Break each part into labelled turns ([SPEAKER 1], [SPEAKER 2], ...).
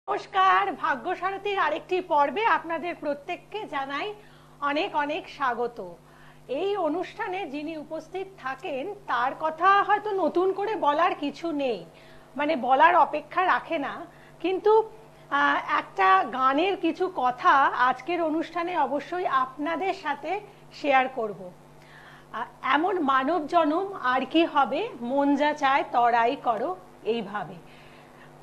[SPEAKER 1] নমস্কার, ভাগ্যসারথীর আরেকটি পর্বে আপনাদের প্রত্যেককে জানাই অনেক অনেক স্বাগত। এই অনুষ্ঠানে যিনি উপস্থিত থাকেন তার কথা হয়তো নতুন করে বলার কিছু নেই, মানে বলার অপেক্ষা রাখে না, কিন্তু একটা গানের কিছু কথা আজকের অনুষ্ঠানে অবশ্যই আপনাদের সাথে শেয়ার করব। এমন মানব জনম আর কি হবে, মন যা চায় তরাই করো, এইভাবে।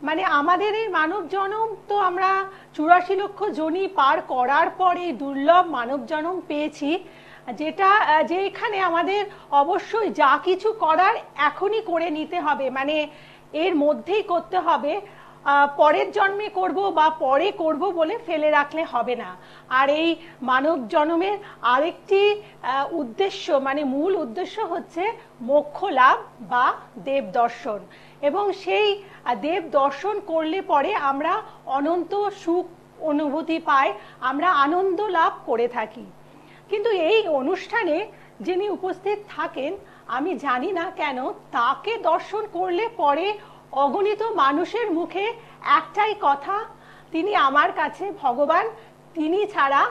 [SPEAKER 1] মানে আমাদের এই মানব জনম তো আমরা 84 লক্ষ জনি পার করার পরে দুর্লভ মানব জনম পেয়েছি, যেটা যেখানে আমাদের অবশ্যই যা কিছু করার এখনই করে নিতে হবে, মানে এর মধ্যেই করতে হবে। পরের জন্মে করব বা পরে করব বলে ফেলে রাখলে হবে না। আর এই মানব জন্মের আরেকটি উদ্দেশ্য, মানে মূল উদ্দেশ্য হচ্ছে মোক্ষ লাভ বা দেব দর্শন, এবং সেই দেব দর্শন করলে পরে আমরা অনন্ত সুখ অনুভূতি পাই, আমরা আনন্দ লাভ করে থাকি। কিন্তু এই অনুষ্ঠানে যিনি উপস্থিত থাকেন, আমি জানি না কেন তাকে দর্শন করলে পরে অগণিত মানুষের মুখে একটাই কথা, তিনি আমার কাছে ভগবান, তিনি ছাড়া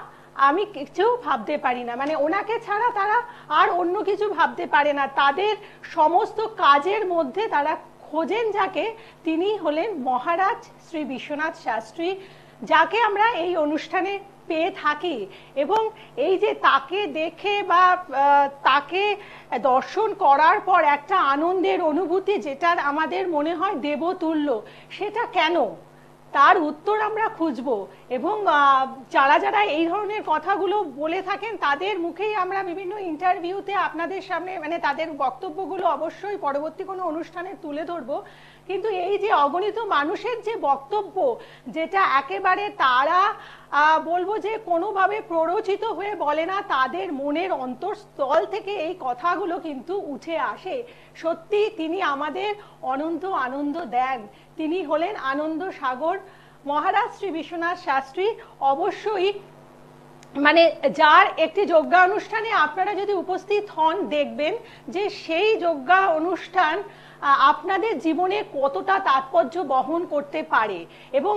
[SPEAKER 1] আমি কিছু ভাবতে পারি না। মানে ওনাকে ছাড়া তারা আর অন্য কিছু ভাবতে পারে না, তাদের সমস্ত কাজের মধ্যে তারা খোঁজেন যাকে, তিনি হলেন মহারাজ শ্রী বিশ্বনাথ শাস্ত্রী, যাকে আমরা এই অনুষ্ঠানে পেয়ে থাকি। এবং এই যে তাকে দেখে বা তাকে দর্শন করার পর একটা আনন্দের অনুভূতি, যেটা আমাদের মনে হয় দেবতুল্য, সেটা কেন, তার উত্তর আমরা খুঁজবো। এবং যারা যারা এই ধরনের কথাগুলো বলে থাকেন তাদের মুখেই আমরা বিভিন্ন ইন্টারভিউতে আপনাদের সামনে, মানে তাদের বক্তব্যগুলো অবশ্যই পরবর্তী কোনো অনুষ্ঠানে তুলে ধরবো। কিন্তু এই যে অগণিত মানুষের যে বক্তব্য, যেটা একেবারে তারা বলবো যে কোনোভাবে প্ররোচিত হয়ে বলে না, তাদের মনের অন্তঃস্থল থেকে এই কথাগুলো কিন্তু উঠে আসে। সত্যি তিনি আমাদের অনন্ত আনন্দ দেন, তিনি হলেন আনন্দ সাগর মহারাজ শ্রী বিশ্বনাথ শাস্ত্রী। অবশ্যই মানে যার একটি যজ্ঞা অনুষ্ঠানে আপনারা যদি উপস্থিত হন, দেখবেন যে সেই যজ্ঞা অনুষ্ঠান আপনাদের জীবনে কতটা তাৎপর্য বহন করতে পারে, এবং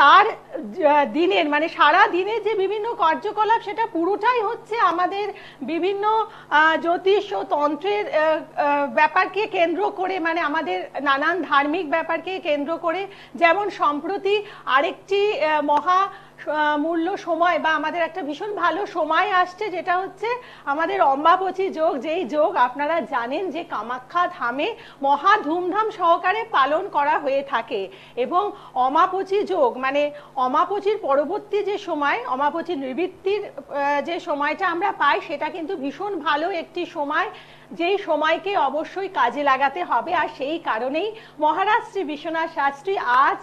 [SPEAKER 1] তার দিনের, মানে সারা দিনের যে বিভিন্ন কার্যকলাপ, সেটা পুরোটাই হচ্ছে আমাদের বিভিন্ন জ্যোতিষ ও তন্ত্রের ব্যাপারকে কেন্দ্র করে, মানে আমাদের নানান ধার্মিক ব্যাপারকে কেন্দ্র করে। যেমন সম্প্রতি আরেকটি মহা মূল্য সময় বা আমাদের একটা ভীষণ ভালো সময় আসছে, যেটা হচ্ছে আমাদের অম্বাবচী যোগ, যেই যোগ আপনারা জানেন যে কামাখ্যা ধামে মহা ধুমধাম সহকারে পালন করা হয়ে থাকে। এবং অমাপচী যোগ, মানে অমাপচীর পরবর্তী যে সময়, অমাপচীর নিবৃত্তির যে সময়টা আমরা পাই, সেটা কিন্তু ভীষণ ভালো একটি সময়, যেই সময়কে অবশ্যই কাজে লাগাতে হবে। আর সেই কারণেই মহারাজ শ্রী বিশ্বনাথ শাস্ত্রী আজ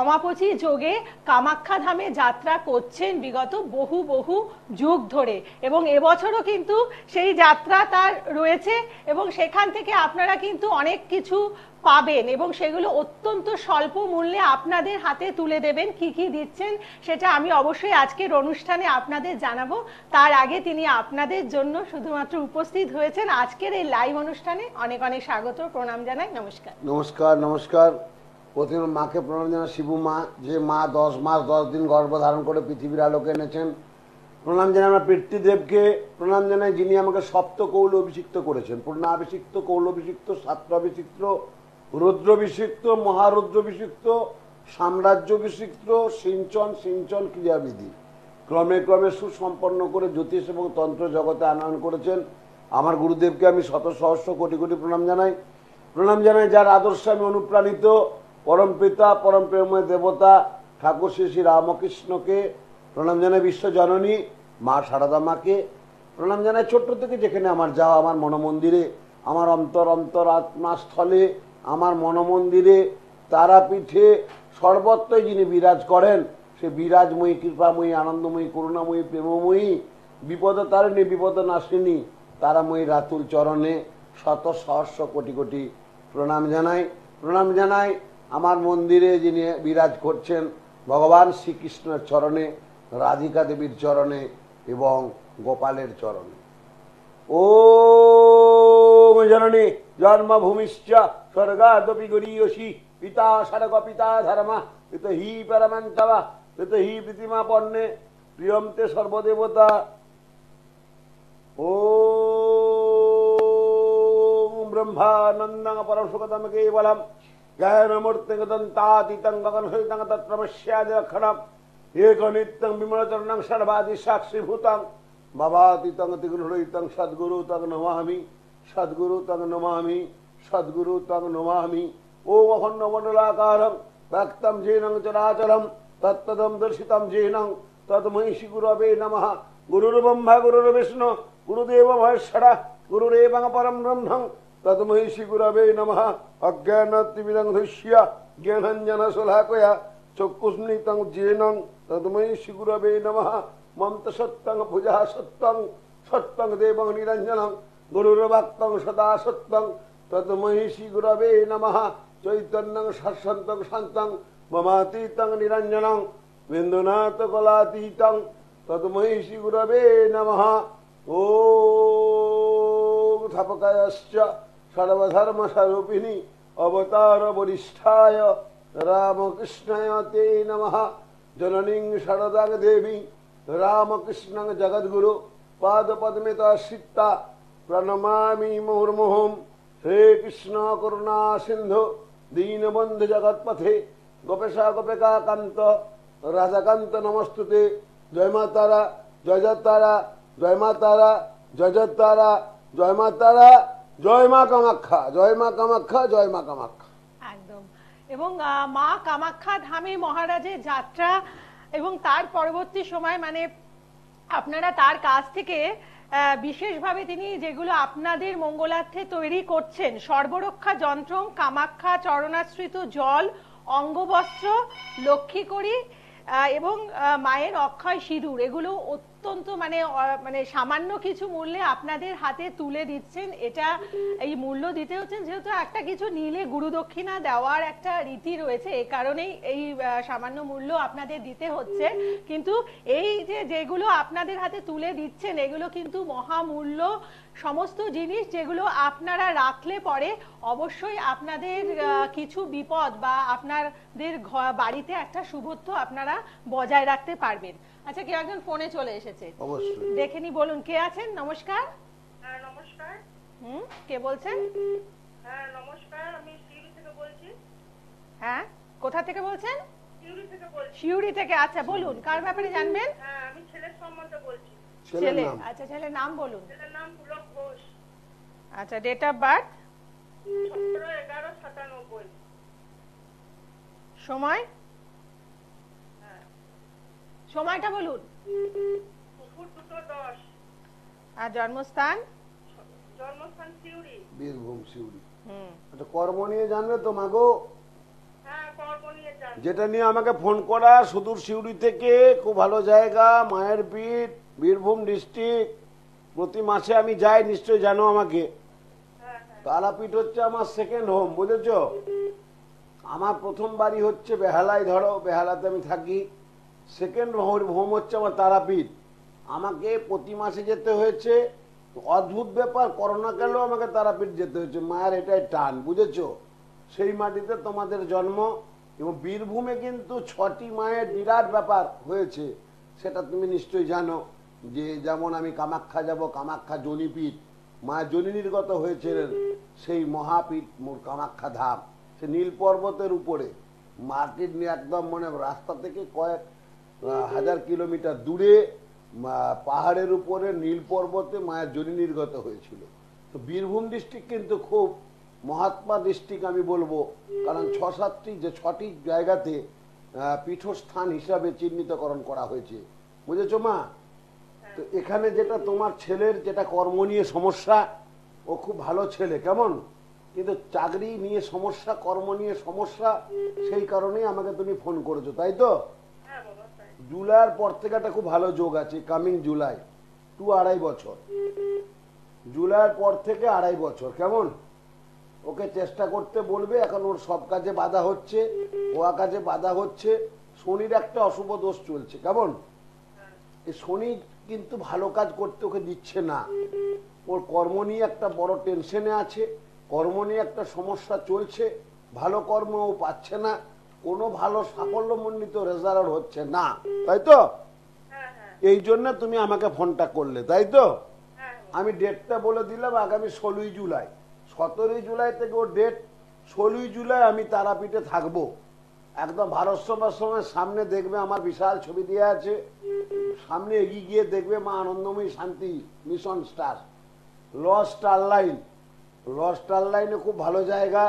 [SPEAKER 1] অমাপচী যোগে কামাখ্যা ধামে যাত্রা করছেন বিগত বহু বহু যুগ ধরে, এবং এবছরও কিন্তু সেই যাত্রা তার রয়েছে। এবং সেখান থেকে আপনারা কিন্তু অনেক কিছু পাবেন, এবং সেগুলো অত্যন্ত স্বল্প মূল্যে আপনাদের হাতে তুলে দেবেন। কি কি দিচ্ছেন সেটা আমি অবশ্যই আজকের অনুষ্ঠানে আপনাদের জানাবো। তার আগে তিনি আপনাদের জন্য শুধুমাত্র উপস্থিত হয়েছেন আজকের এই লাইভ অনুষ্ঠানে। অনেক অনেক স্বাগত, প্রণাম জানাই। নমস্কার।
[SPEAKER 2] নমস্কার। নমস্কার। প্রথমে মাকে প্রণাম জানাই, শিবু মা, যে মা 10 মাস 10 দিন গর্ভ ধারণ করে পৃথিবীর আলোকে এনেছেন। প্রণাম জানাই আমরা পিতৃদেবকে, প্রণাম জানাই যিনি আমাকে সপ্ত কৌল অভিষিক্ত করেছেন, পূর্ণাভিষিক্ত, কৌলভিষিক্ত, সাত্রাভিষিক্ত, রুদ্রাভিষিক্ত, মহারুদ্রাভিষিক্ত, সাম্রাজ্যাভিষিক্ত, সিঞ্চন সিঞ্চন ক্রিয়াবিধি ক্রমে ক্রমে সুসম্পন্ন করে জ্যোতিষ এবং তন্ত্র জগতে আনয়ন করেছেন। আমার গুরুদেবকে আমি শত সহস্র কোটি কোটি প্রণাম জানাই। প্রণাম জানাই যার আদর্শে আমি অনুপ্রাণিত, পরম পিতা পরম প্রেমময় দেবতা ঠাকুর শ্রী শ্রী রামকৃষ্ণকে প্রণাম জানাই, বিশ্বজননী মা সারদা মাকে প্রণাম জানাই। ছোট্ট থেকে যেখানে আমার যাওয়া, আমার মনমন্দিরে, আমার অন্তর আত্মাস্থলে, আমার মনমন্দিরে, তারাপীঠে, সর্বত্রই যিনি বিরাজ করেন, সে বিরাজময়ী, কৃপাময়ী, আনন্দময়ী, করুণাময়ী, প্রেমময়ী, বিপদ তারিণী, বিপদ নাশিনী তারাময়ী রাতুল চরণে শত সহস্র কোটি কোটি প্রণাম জানাই। প্রণাম জানাই আমার মন্দিরে যিনি বিরাজ করছেন, ভগবান শ্রীকৃষ্ণের চরণে, রাধিকা দেবীর চরণে এবং গোপালের চরণে। ওম জননী জন্মভূমিশ্চ স্বর্গাদপি গরীয়সী পিতা সারগ পিতা ধর্মা পিত হি পরমন্তবা পিত হি প্রীতিমা পণ্যে প্রিয়ন্তে সর্বদেবতা। ওম ব্রহ্মানন্দং পরমসুখদম কেবলম জ্ঞানমূর্তিং দন্তাতীতং গগনসহিতং তত্ত্বমস্যাদিলক্ষণম একনিত্যং বিমলচরণং সর্বাদি সাক্ষীভূতং ভবাতীতং তিগ্রহৃতং সদ্গুরু তং নমামি সদ্গুরু তং নমামি সদ্গুরু তং নমামি। ওম অখণ্ডমণ্ডলাকারং ব্যক্তং যেনং চরাচরম তত্তদং দর্শিতং যেনং তদ্মৈ শ্রী গুরবে নমঃ। গুরুর্ব্রহ্মা গুরুর্বিষ্ণু গুরুদেব মহেশ্বরঃ গুরুরেবং পরম ব্রহ্মং তদ্মৈ শ্রী গুরবে নমঃ। অজ্ঞানতিমিরন্ধস্য জ্ঞানাঞ্জনশলাকয়া চক্ষুস্মিলিतं যেনং তদ্মৈ শ্রী গুরবে নমঃ। মন্ত সত্যং ভুজা সত্যং সত্যং দেবং নিরঞ্জনং গুরুর্ভক্তং সদা সত্যং তদ্মৈ শ্রী গুরবে নমঃ। চৈতন্যং শাশ্বন্তং শান্তং মমাতীতং নিরঞ্জনং বিন্দুনাথ কলাতীতং তদ্মৈ শ্রী গুরবে নমঃ। ওম থাপকায়শ্চ সর্বধর্মস্বরূপিণী অবতার বরিষ্ঠায় রামকৃষ্ণায় তে নমঃ। জননীং শারদাং দেবী রামকৃষ্ণং জগদ্গুরু পাদপদ্মিতাশ্রিতা প্রণমামি মুহুর্মুহুঃ। হে কৃষ্ণ করুণা সিন্ধু দীনবন্ধু জগৎপথে গোপেশা গোপিকা কান্ত রাধাকান্ত নমস্তুতে। জয় মা তারা জয় জয় তারা জয় মা তারা জয় জয় তারা জয় মা তারা জয় মা কামাখ্যা জয় মা কামাখ্যা জয় মা কামাখ্যা।
[SPEAKER 1] একদম। এবং মা কামাখ্যা ধামে মহারাজের যাত্রা এবং তার পরবর্তী সময় মানে আপনারা তার কাছ থেকে বিশেষভাবে তিনি যেগুলো আপনাদের মঙ্গলার্থে তৈরি করছেন, সর্বরক্ষা যন্ত্রং, কামাখ্যা চরণাশ্রিত জল, অঙ্গবস্ত্র, লক্ষ্মীকড়ি এবং মায়ের অক্ষয় সিঁদুর, এগুলো অত্যন্ত মানে সামান্য কিছু মূল্যে আপনাদের হাতে তুলে দিচ্ছেন। এটা এই মূল্য দিতে হচ্ছেন যেহেতু একটা কিছু নিলে গুরুদক্ষিণা দেওয়ার একটা রীতি রয়েছে, এই কারণেই এই সামান্য মূল্য আপনাদের দিতে হচ্ছে। কিন্তু এই যেগুলো আপনাদের হাতে তুলে দিচ্ছেন এগুলো কিন্তু মহামূল্য সমস্ত জিনিস, যেগুলো আপনারা রাখলে পরে অবশ্যই আপনাদের কিছু বিপদ বা আপনাদের বাড়িতে একটা শুভত্ব আপনারা বজায় রাখতে পারবেন। আচ্ছা, কেউ একজন ফোনে চলে এসেছে,
[SPEAKER 2] অবশ্যই
[SPEAKER 1] দেখে নি, বলুন কে আছেন। নমস্কার।
[SPEAKER 3] হ্যাঁ নমস্কার।
[SPEAKER 1] কে বলছেন?
[SPEAKER 3] হ্যাঁ নমস্কার, আমি সিউড়ি থেকে বলছি।
[SPEAKER 1] হ্যাঁ, কোথা থেকে বলছেন?
[SPEAKER 3] সিউড়ি থেকে বলছি।
[SPEAKER 1] সিউড়ি থেকে। আচ্ছা বলুন, কার ব্যাপারে জানবেন?
[SPEAKER 3] হ্যাঁ, আমি ছেলের সম্বন্ধে বলছি।
[SPEAKER 1] ছেলে। আচ্ছা, ছেলের নাম বলুন।
[SPEAKER 3] ছেলের নাম পুলক ঘোষ।
[SPEAKER 1] আচ্ছা, ডেট অফ বার্থ?
[SPEAKER 3] 17/11/97।
[SPEAKER 1] সময়?
[SPEAKER 3] হ্যাঁ,
[SPEAKER 1] সময়টা বলুন।
[SPEAKER 3] দুপুর 2:10।
[SPEAKER 1] আর জন্মস্থান?
[SPEAKER 3] জন্মস্থান সিউড়ি।
[SPEAKER 2] বীরভূম সিউড়ি। আচ্ছা, কর্ম নিয়ে জানবে তো মাগো?
[SPEAKER 3] হ্যাঁ, কর্ম নিয়ে যান।
[SPEAKER 2] যেটা নিয়ে আমাকে ফোন করা, সুদূর সিউড়ি থেকে, খুব ভালো জায়গা, মায়ের পীঠ, বীরভূম ডিস্ট্রিক্ট। প্রতি মাসে আমি যাই, নিশ্চয়ই জানো আমাকে।
[SPEAKER 3] হ্যাঁ হ্যাঁ।
[SPEAKER 2] তারাপীঠ হচ্ছে আমার সেকেন্ড হোম, বুঝেছ? আমার প্রথম বাড়ি হচ্ছে বেহালায়, ধরো বেহালাতে আমি থাকি। সেকেন্ড হোম হচ্ছে আমার তারাপীঠ। আমাকে প্রতি মাসে যেতে হয়েছে। অদ্ভুত ব্যাপার, করোনা কালেও আমাকে তারাপীঠ যেতে হয়েছে। মায়ের এটাই টান, বুঝেছ? সেই মাটিতে তোমাদের জন্ম। এবং বীরভূমে কিন্তু 6টি মায়ের বিরাট ব্যাপার হয়েছে, সেটা তুমি নিশ্চয়ই জানো। যে যেমন আমি কামাখ্যা যাব, কামাখ্যা জনিপীঠ, মায়ের জনি নির্গত হয়েছিলেন সেই মহাপীঠ মোর কামাখ্যা ধাম। সে নীল পর্বতের উপরে, মাটির একদম মানে রাস্তা থেকে কয়েক হাজার কিলোমিটার দূরে পাহাড়ের উপরে নীল পর্বতে মায়ের জনি নির্গত হয়েছিল। তো বীরভূম ডিস্ট্রিক্ট কিন্তু খুব মহাত্মা ডিস্ট্রিক্ট আমি বলবো, কারণ 6টি জায়গাতে পীঠস্থান হিসাবে চিহ্নিতকরণ করা হয়েছে, বুঝেছো মা? তো এখানে যেটা তোমার ছেলের যেটা কর্ম নিয়ে সমস্যা, ও খুব ভালো ছেলে, কেমন, কিন্তু চাকরি নিয়ে সমস্যা, কর্ম নিয়ে সমস্যা, সেই কারণেই আমাকে তুমি ফোন করেছো, তাই তো?
[SPEAKER 3] হ্যাঁ বাবা, তাই।
[SPEAKER 2] জুলাইয়ের পর থেকে একটা খুব ভালো যোগ আছে, কামিং জুলাই 2.5 বছর। জুলাইয়ের পর থেকে 2.5 বছর, কেমন? ওকে চেষ্টা করতে বলবে। এখন ওর সব কাজে বাধা হচ্ছে, ও কাজে বাধা হচ্ছে। শনির একটা অশুভ দোষ চলছে, কেমন? এই শনি কিন্তু ভালো কাজ করতে ওকে দিচ্ছে না। ওর কর্ম নিয়ে একটা বড় টেনশনে আছে, কর্ম নিয়ে একটা সমস্যা চলছে, ভালো কর্মও পাচ্ছে না, কোনো ভালো সাফল্যমণ্ডিত রেজাল্ট হচ্ছে না, তাই তো?
[SPEAKER 3] হ্যাঁ হ্যাঁ
[SPEAKER 2] এই জন্য তুমি আমাকে ফোনটা করলে, তাই তো?
[SPEAKER 3] হ্যাঁ
[SPEAKER 2] আমি ডেটটা বলে দিলাম আগামী 16ই জুলাই। 17ই জুলাই থেকে ও ডেট, 16ই জুলাই আমি তারাপীঠে থাকবো। একদম ভারত সভার সময় সামনে দেখবে আমার বিশাল ছবি দেওয়া আছে, সামনে এগিয়ে গিয়ে দেখবে Ma Anandamayi Shanti mission star, loss star line. Loss star লাইনে খুব ভালো জায়গা,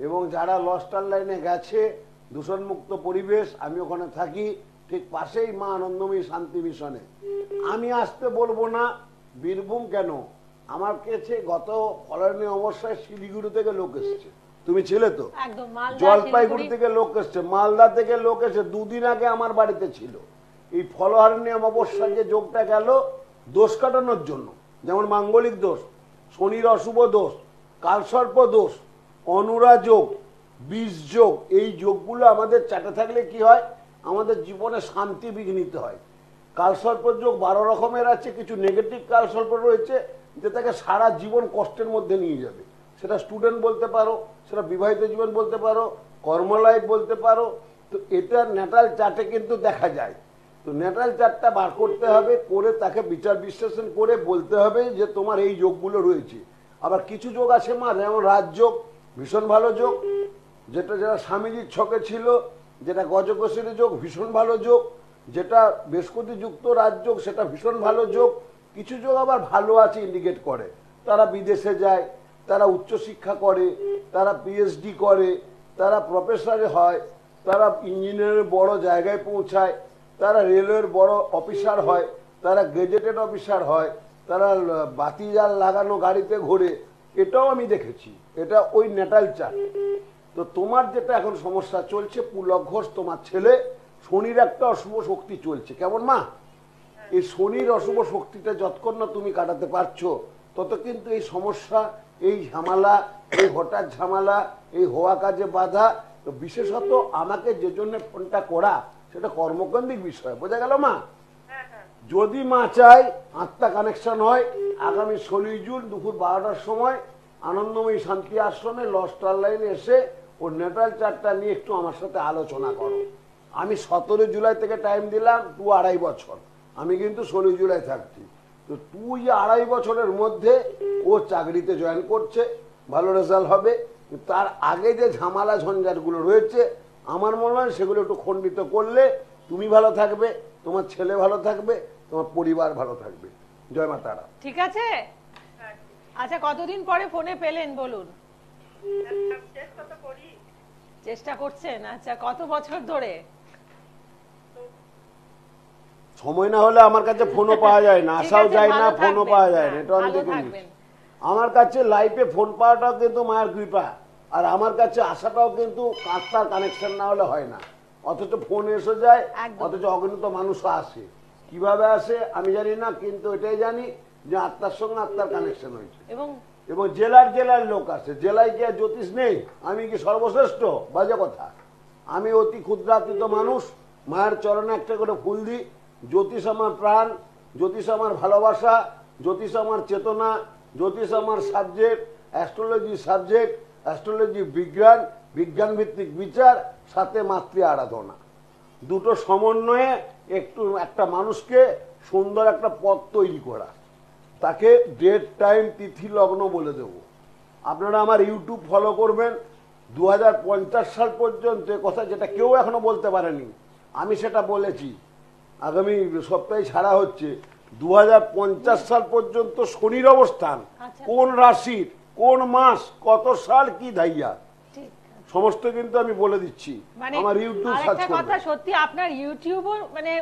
[SPEAKER 2] এবং যারা লস স্টার লাইনে গেছে, দূষণমুক্ত পরিবেশ, আমি ওখানে থাকি ঠিক পাশেই মা আনন্দময়ী শান্তি মিশনে। আমি আসতে বলবো না বীরভূম, কেন আমার কাছে গত ফলনীয় অবস্থায় শিলিগুড়ি থেকে লোক এসছে, তুমি ছিলে তো,
[SPEAKER 1] একদম মালদা,
[SPEAKER 2] জলপাইগুড়ি
[SPEAKER 1] শিলিগুড়ি।
[SPEAKER 2] থেকে লোক এসছে, মালদা থেকে লোক এসে 2 দিন আগে আমার বাড়িতে ছিল। এই ফলহারণী অমাবস্যা যে যোগটা গেল দোষ কাটানোর জন্য, যেমন মাঙ্গলিক দোষ, শনির অশুভ দোষ, কালসর্প দোষ, অনুরা যোগ, বিষ যোগ, এই যোগগুলো আমাদের চাটে থাকলে কি হয়, আমাদের জীবনে শান্তি বিঘ্নিত হয়। কালসর্প যোগ 12 রকমের আছে, কিছু নেগেটিভ কালসর্প রয়েছে যেটাকে সারা জীবন কষ্টের মধ্যে নিয়ে যাবে। সেটা স্টুডেন্ট বলতে পারো, সেটা বিবাহিত জীবন বলতে পারো, কর্মলাইফ বলতে পারো। তো এটা ন্যাটাল চার্টে কিন্তু দেখা যায়। তো ন্যাটাল চার্টটা বার করতে হবে, করে তাকে বিচার বিশ্লেষণ করে বলতে হবে যে তোমার এই যোগগুলো রয়েছে। আবার কিছু যোগ আছে মা, যেমন রাজযোগ, ভীষণ ভালো যোগ, যেটা যারা স্বামীজির ছকে ছিল, যেটা গজকোষের যোগ, ভীষণ ভালো যোগ, যেটা বৃহস্পতি যুক্ত রাজযোগ, সেটা ভীষণ ভালো যোগ। কিছু যোগ আবার ভালো আছে ইন্ডিকেট করে, তারা বিদেশে যায়, তারা উচ্চশিক্ষা করে, তারা পিএইচডি করে, তারা প্রফেসর হয়, তারা ইঞ্জিনিয়ারের বড় জায়গায় পৌঁছায়, তারা রেলওয়ের বড় অফিসার হয়, তারা গেজেটেড অফিসার হয়, তারা বাতি জাল লাগানো গাড়িতে ঘোরে। এটাও আমি দেখেছি, এটা ওই ন্যাটাল চার্ট। তো তোমার যেটা এখন সমস্যা চলছে, পুলক ঘোষ তোমার ছেলে, শনির একটা অশুভ শক্তি চলছে, কেমন মা? এই শনির অশুভ শক্তিটা যতক্ষণ না তুমি কাটাতে পারছো, তত কিন্তু এই সমস্যা, এই ঝামেলা, এই হঠাৎ ঝামেলা, এই হওয়া কাজে বাধা। তো বিশেষত আমাকে যে জন্য ফোনটা করা, সেটা কর্মকেন্দ্রিক বিষয়, বোঝা গেল মা?
[SPEAKER 3] হ্যাঁ হ্যাঁ
[SPEAKER 2] যদি মা চাই আত্মা কানেকশন হয়, আগামী 16ই জুন দুপুর 12টার সময় আনন্দময়ী শান্তি আশ্রমে লস স্টার লাইনে এসে ওর নেটাল চার্টটা নিয়ে একটু আমার সাথে আলোচনা করো। আমি 17 জুলাই থেকে টাইম দিলাম, 2.5 বছর আমি কিন্তু 16 জুলাই থাকছি। তো 2.5 বছরের মধ্যে ও চাকরিতে জয়েন করছে, ভালো রেজাল্ট হবে। তার আগে যে ঝামেলা ঝঞ্ঝাটগুলো রয়েছে, আমার মনে হয় সেগুলো একটু খণ্ডিত করলে তুমি ভালো থাকবে, তোমার ছেলে ভালো থাকবে, তোমার পরিবার ভালো থাকবে। জয় মা তারা।
[SPEAKER 1] ঠিক আছে।
[SPEAKER 3] হ্যাঁ
[SPEAKER 1] আচ্ছা, কতদিন পরে ফোনে পেলেন বলুন?
[SPEAKER 3] চেষ্টা তো করি।
[SPEAKER 1] চেষ্টা করছেন? আচ্ছা, কত বছর ধরে?
[SPEAKER 2] সময় না হলে আমার কাছে ফোনও পাওয়া যায় না,
[SPEAKER 1] ঠিক
[SPEAKER 2] আসাও
[SPEAKER 1] আছে,
[SPEAKER 2] যায় না,
[SPEAKER 1] ভালো
[SPEAKER 2] ফোনও
[SPEAKER 1] থাকবেন।
[SPEAKER 2] পাওয়া যায় না,
[SPEAKER 1] হ্যাঁ,
[SPEAKER 2] এটা আমি
[SPEAKER 1] ভালো
[SPEAKER 2] দেখে
[SPEAKER 1] থাকবেন।
[SPEAKER 2] নিচ্ছি। আমার কাছে লাইফে ফোন পাওয়াটাও কিন্তু মায়ের কৃপা, আর আমার কাছে আসাটাও কিন্তু আত্মার কানেকশন না হলে হয় না। অথচ ফোন এসে যায়,
[SPEAKER 1] একদম।
[SPEAKER 2] অথচ অগণিত মানুষও আসে। কিভাবে আসে আমি জানি না, কিন্তু এটাই জানি যে আত্মার সঙ্গে আত্মার কানেকশন হয়েছে।
[SPEAKER 1] এবং
[SPEAKER 2] এবং জেলার জেলার লোক আসে। জেলায় কি আর জ্যোতিষ নেই? আমি কি সর্বশ্রেষ্ঠ? বাজে কথা। আমি অতি ক্ষুদ্রাতিত মানুষ, মায়ের চরণে একটা করে ফুল দিই। জ্যোতিষ আমার প্রাণ, জ্যোতিষ আমার ভালোবাসা, জ্যোতিষ আমার চেতনা, জ্যোতিষ আমার সাবজেক্ট, অ্যাস্ট্রোলজি সাবজেক্ট, অ্যাস্ট্রোলজি বিজ্ঞান, বিজ্ঞান ভিত্তিক বিচার, সাথে মাতৃ আরাধনা। দুটো সমন্বয়ে একটা মানুষকে সুন্দর একটা পথ তৈরি করা, তাকে ডেট টাইম তিথি লগ্ন বলে দেব। আপনারা আমার ইউটিউব ফলো করবেন। 2050 সাল পর্যন্ত কথা, যেটা কেউ এখনো বলতে পারেনি, আমি সেটা বলেছি। আগামী সপ্তাহে ছাড়া হচ্ছে। 2050 সাল পর্যন্ত শনির অবস্থান,
[SPEAKER 1] আচ্ছা।
[SPEAKER 2] কোন রাশির, কোন মাস, কত সাল, কি ধাইয়া,
[SPEAKER 1] ঠিক
[SPEAKER 2] সমস্ত কিন্তু আমি বলে দিচ্ছি।
[SPEAKER 1] মানে
[SPEAKER 2] আমার ইউটিউব সার্চ
[SPEAKER 1] আরেকটা কথা,
[SPEAKER 2] করবেন।
[SPEAKER 1] সত্যি আপনার ইউটিউবও মানে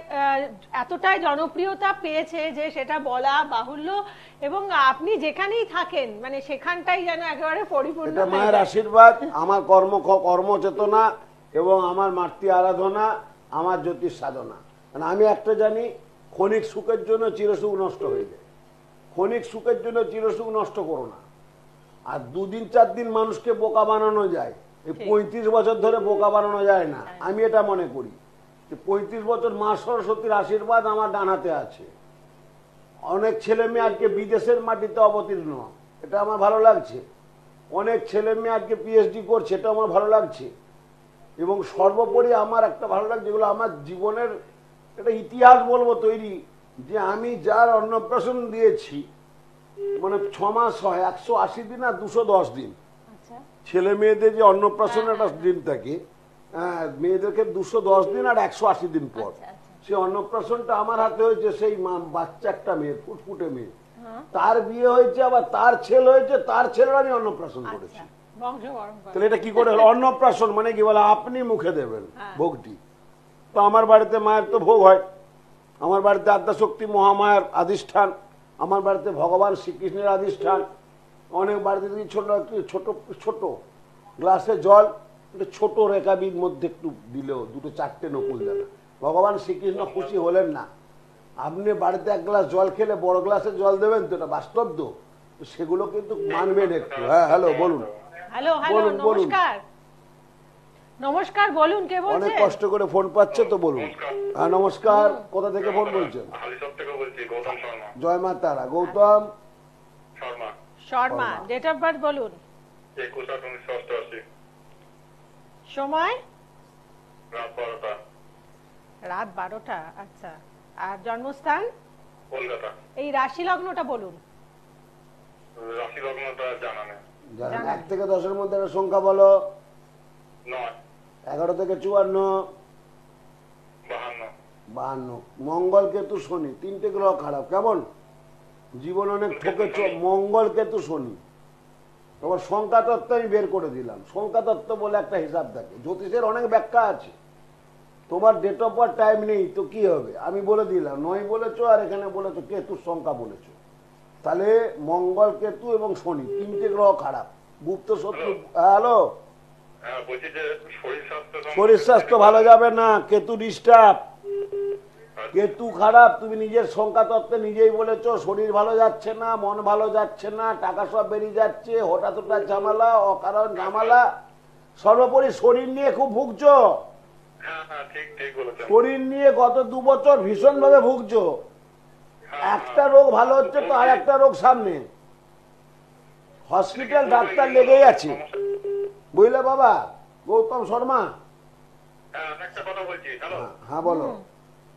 [SPEAKER 1] এতটাই জনপ্রিয়তা পেয়েছে যে সেটা বলা বাহুল্য। এবং আপনি যেখানেই থাকেন, মানে সেখানটাই যেন একেবারে পরিপূর্ণ
[SPEAKER 2] এটা
[SPEAKER 1] হয়ে
[SPEAKER 2] মায়ের
[SPEAKER 1] যায়।
[SPEAKER 2] আশীর্বাদ, আমার কর্মচেতনা এবং আমার মাতৃ আরাধনা, আমার জ্যোতিষ সাধনা। মানে আমি একটা জানি, ক্ষণিক সুখের জন্য চিরসুখ নষ্ট হয়ে যায়। ক্ষণিক সুখের জন্য চিরসুখ নষ্ট করো না। আর 2 দিন 4 দিন মানুষকে বোকা বানানো যায়, এই 35 বছর ধরে বোকা বানানো যায় না। আমি এটা মনে করি যে 35 বছর মা সরস্বতীর আশীর্বাদ আমার ডান হাতে আছে। অনেক ছেলে মেয়ে আজকে বিদেশের মাটিতে অবতীর্ণ, এটা আমার ভালো লাগছে। অনেক ছেলে মেয়ে আজকে পিএইচডি করছে, এটা আমার ভালো লাগছে। এবং সর্বোপরি আমার একটা ভালো লাগছে, যেগুলো আমার জীবনের একটা ইতিহাস বলবো তৈরি, যে আমি যার অন্নপ্রাশন দিয়েছি, মানে 6 মাস হয়, 180 দিন আর 210 দিন।
[SPEAKER 1] আচ্ছা
[SPEAKER 2] ছেলে মেয়েদের যে অন্নপ্রাশন একটা দিন থাকে, মেয়েদেরকে 210 দিন আর 180 দিন পর,
[SPEAKER 1] আচ্ছা, আচ্ছা।
[SPEAKER 2] সেই অন্নপ্রাশনটা আমার হাতে হয়েছে। সেই বাচ্চা একটা মেয়ে, ফুটফুটে মেয়ে,
[SPEAKER 1] হ্যাঁ।
[SPEAKER 2] তার বিয়ে হয়েছে, আবার তার ছেলে হয়েছে, তার ছেলের আমি অন্নপ্রাশন করেছি।
[SPEAKER 1] আচ্ছা বংশ পরম্পরা।
[SPEAKER 2] তাহলে এটা কি করে হলো? অন্নপ্রাশন মানে কি বলে, আপনি মুখে দেবেন
[SPEAKER 1] হ্যাঁ।
[SPEAKER 2] ভোগটি। তো আমার বাড়িতে মায়ের তো ভোগ হয়, আমার বাড়িতে আদ্যাশক্তি মহামায়ার আধিষ্ঠান, আমার বাড়িতে ভগবান শ্রীকৃষ্ণের আধিষ্ঠান। অনেক বাড়িতে দেখি ছোট ছোট ছোট গ্লাসে জল, একটু ছোট রেখাবির মধ্যে একটু দিলেও 2-4টে নকুল দানা, ভগবান শ্রীকৃষ্ণ খুশি হলেন না। আপনি বাড়িতে 1 গ্লাস জল খেলে বড় গ্লাসে জল দেবেন, তো এটা বাস্তব তো, সেগুলো কিন্তু মানবেন একটু। হ্যাঁ, হ্যালো, বলুন।
[SPEAKER 1] হ্যালো হ্যালো,
[SPEAKER 2] বলুন, বলুন।
[SPEAKER 1] নমস্কার। নমস্কার, বলুন, কে
[SPEAKER 2] অনেক
[SPEAKER 1] বলছেন?
[SPEAKER 2] কষ্ট করে ফোন পাচ্ছে তো, বলুন। হ্যাঁ, নমস্কার, কোথা থেকে ফোন বলছেন?
[SPEAKER 4] হালিশহর থেকে বলছি, গৌতম শর্মা।
[SPEAKER 2] জয় Ma Tara. Gautam
[SPEAKER 4] Sharma,
[SPEAKER 1] Sharma, date of birth বলুন।
[SPEAKER 4] 21/8/1988,
[SPEAKER 1] সময়?
[SPEAKER 4] রাত 12টা,
[SPEAKER 1] রাত 12টা। আচ্ছা, আর জন্মস্থান?
[SPEAKER 4] কলকাতা।
[SPEAKER 1] এই রাশি লগ্নটা বলুন।
[SPEAKER 4] রাশি লগ্নটা জানা নেই।
[SPEAKER 2] জানেন?
[SPEAKER 1] জানেন।
[SPEAKER 2] 1 থেকে 10-এর মধ্যে একটা সংখ্যা বলো।
[SPEAKER 4] 9,
[SPEAKER 2] 11 থেকে 54,
[SPEAKER 4] 52,
[SPEAKER 2] 52। মঙ্গল কেতু শনি, 3টে গ্রহ খারাপ। কেমন জীবন অনেক ঠকেছ, মঙ্গল কেতু শনি। তোমার সংখ্যা তত্ত্ব আমি বের করে দিলাম। সংখ্যা তত্ত্ব বলে একটা হিসাব থাকে, জ্যোতিষের অনেক ব্যাখ্যা আছে। তোমার ডেট অফ বার্থ টাইম নেই তো কি হবে, আমি বলে দিলাম 9 বলেছো, আর এখানে বলেছো কেতুর সংখ্যা বলেছো। তাহলে মঙ্গল কেতু এবং শনি 3টে গ্রহ খারাপ, গুপ্ত শত্রু। হ্যালো,
[SPEAKER 4] হ্যাঁ, বলছি যে
[SPEAKER 2] শরীর স্বাস্থ্য ভালো যাবে না, কেতু ডিস্টার্ব, কেতু খারাপ। তুমি নিজের সংখ্যা তত্ত্বে নিজেই বলেছো, শরীর ভালো যাচ্ছে না, মন ভালো যাচ্ছে না, টাকা সব বেরিয়ে যাচ্ছে, হঠাৎ হঠাৎ ঝামেলা, অকারণ ঝামেলা। সর্বোপরি শরীর নিয়ে খুব ভুগছো।
[SPEAKER 4] হ্যাঁ হ্যাঁ, ঠিক ঠিক বলেছেন।
[SPEAKER 2] শরীর নিয়ে গত 2 বছর ভীষণ ভাবে ভুগছো। একটা রোগ ভালো হচ্ছে তো আর একটা রোগ সামনে, হসপিটাল ডাক্তার লেগেই আছে, বুঝলে বাবা? গৌতম শর্মা।
[SPEAKER 4] হ্যাঁ, একটা কথা বলছি। হ্যালো,
[SPEAKER 2] হ্যাঁ, বলো।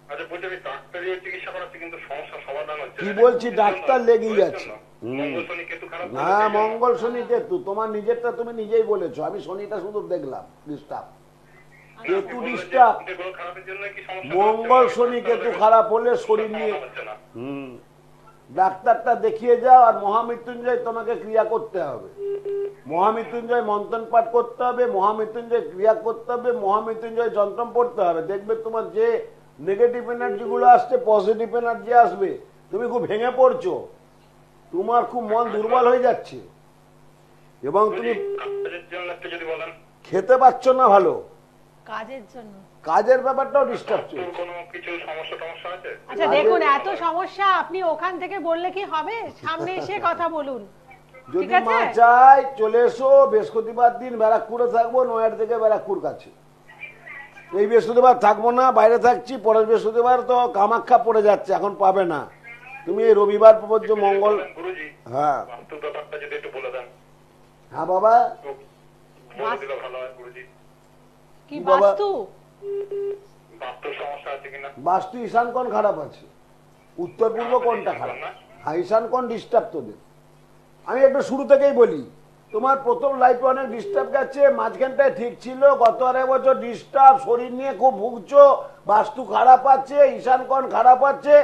[SPEAKER 4] আচ্ছা, বলছি আমি ডাক্তারি চিকিৎসা করাচ্ছি, কিন্তু সমস্যা সমাধান হচ্ছে
[SPEAKER 2] কি
[SPEAKER 4] না।
[SPEAKER 2] বলছি, ডাক্তার লেগেই আছে।
[SPEAKER 4] মঙ্গল শনি কেতু খারাপ।
[SPEAKER 2] না, মঙ্গল শনি কেতু, তোমার নিজেরটা তুমি নিজেই বলেছো, আমি শনিটা শুধু দেখলাম ডিস্টার্ব। কেতু ডিস্টার্ব,
[SPEAKER 4] খারাপের জন্য কি সমস্যা?
[SPEAKER 2] মঙ্গল শনি কেতু খারাপ হলে শরীর নিয়ে
[SPEAKER 4] হচ্ছে না।
[SPEAKER 2] ডাক্তারটা দেখিয়ে যাও। আর মহামৃত্যুঞ্জয় তোমাকে ক্রিয়া করতে হবে, মহামৃত্যুঞ্জয় মন্ত্রণ পাঠ করতে হবে, মহামৃত্যুঞ্জয় ক্রিয়া করতে হবে, মহামৃত্যুঞ্জয় যন্ত্রম পড়তে হবে। দেখবে তোমার যে নেগেটিভ এনার্জি গুলো আসছে, পজিটিভ এনার্জি আসবে। তুমি খুব ভেঙে পড়ছো, তোমার খুব মন দুর্বল হয়ে যাচ্ছে, এবং তুমি
[SPEAKER 4] কাজের জন্য একটু যদি বলেন।
[SPEAKER 2] খেতে পাচ্ছ না ভালো,
[SPEAKER 1] কাজের জন্য?
[SPEAKER 2] কাজের ব্যাপারটাও ডিস্টার্ব
[SPEAKER 4] তোর
[SPEAKER 2] চলছে।
[SPEAKER 4] কোনো কিছু সমস্যা টমস্যা আছে?
[SPEAKER 1] আচ্ছা দেখুন, এত সমস্যা আপনি ওখান থেকে বললে কি হবে? সামনে এসে কথা বলুন,
[SPEAKER 2] যদি
[SPEAKER 1] ঠিক আছে?
[SPEAKER 2] মা চাই চলে এসো, বৃহস্পতিবার দিন ব্যারাকপুরে থাকবো, 9 থেকে ব্যারাকপুর কাছে। এই বৃহস্পতিবার থাকবো না, বাইরে থাকছি। পরের বৃহস্পতিবার তো কামাখ্যা পড়ে যাচ্ছে, এখন পাবে না। তুমি এই রবিবার প্রপঞ্চ মঙ্গল।
[SPEAKER 4] গুরুজি,
[SPEAKER 2] হ্যাঁ
[SPEAKER 4] বাস্তু ব্যাপারটা যদি একটু বলে দেন।
[SPEAKER 2] হ্যাঁ বাবা,
[SPEAKER 4] তো বলে দিলে ভালো হয় গুরুজি।
[SPEAKER 1] কি
[SPEAKER 2] কি বাবা?
[SPEAKER 1] বাস্তু?
[SPEAKER 4] বাস্তুর সমস্যা আছে কিনা?
[SPEAKER 2] বাস্তু ঈশান কোণ খারাপ আছে, উত্তর পূর্ব কোণটা খারাপ। হ্যাঁ, ঈশান কোণ ডিস্টার্ব তোদের। আমি একটু শুরু থেকেই বলি, তোমার প্রথম লাইফে অনেক ডিস্টার্ব গেছে, মাঝখানটায় ঠিক ছিল, গত 2.5 বছর ডিস্টার্ব, শরীর নিয়ে খুব ভুগছো, বাস্তু খারাপ আছে, ঈশান কোণ খারাপ আছে,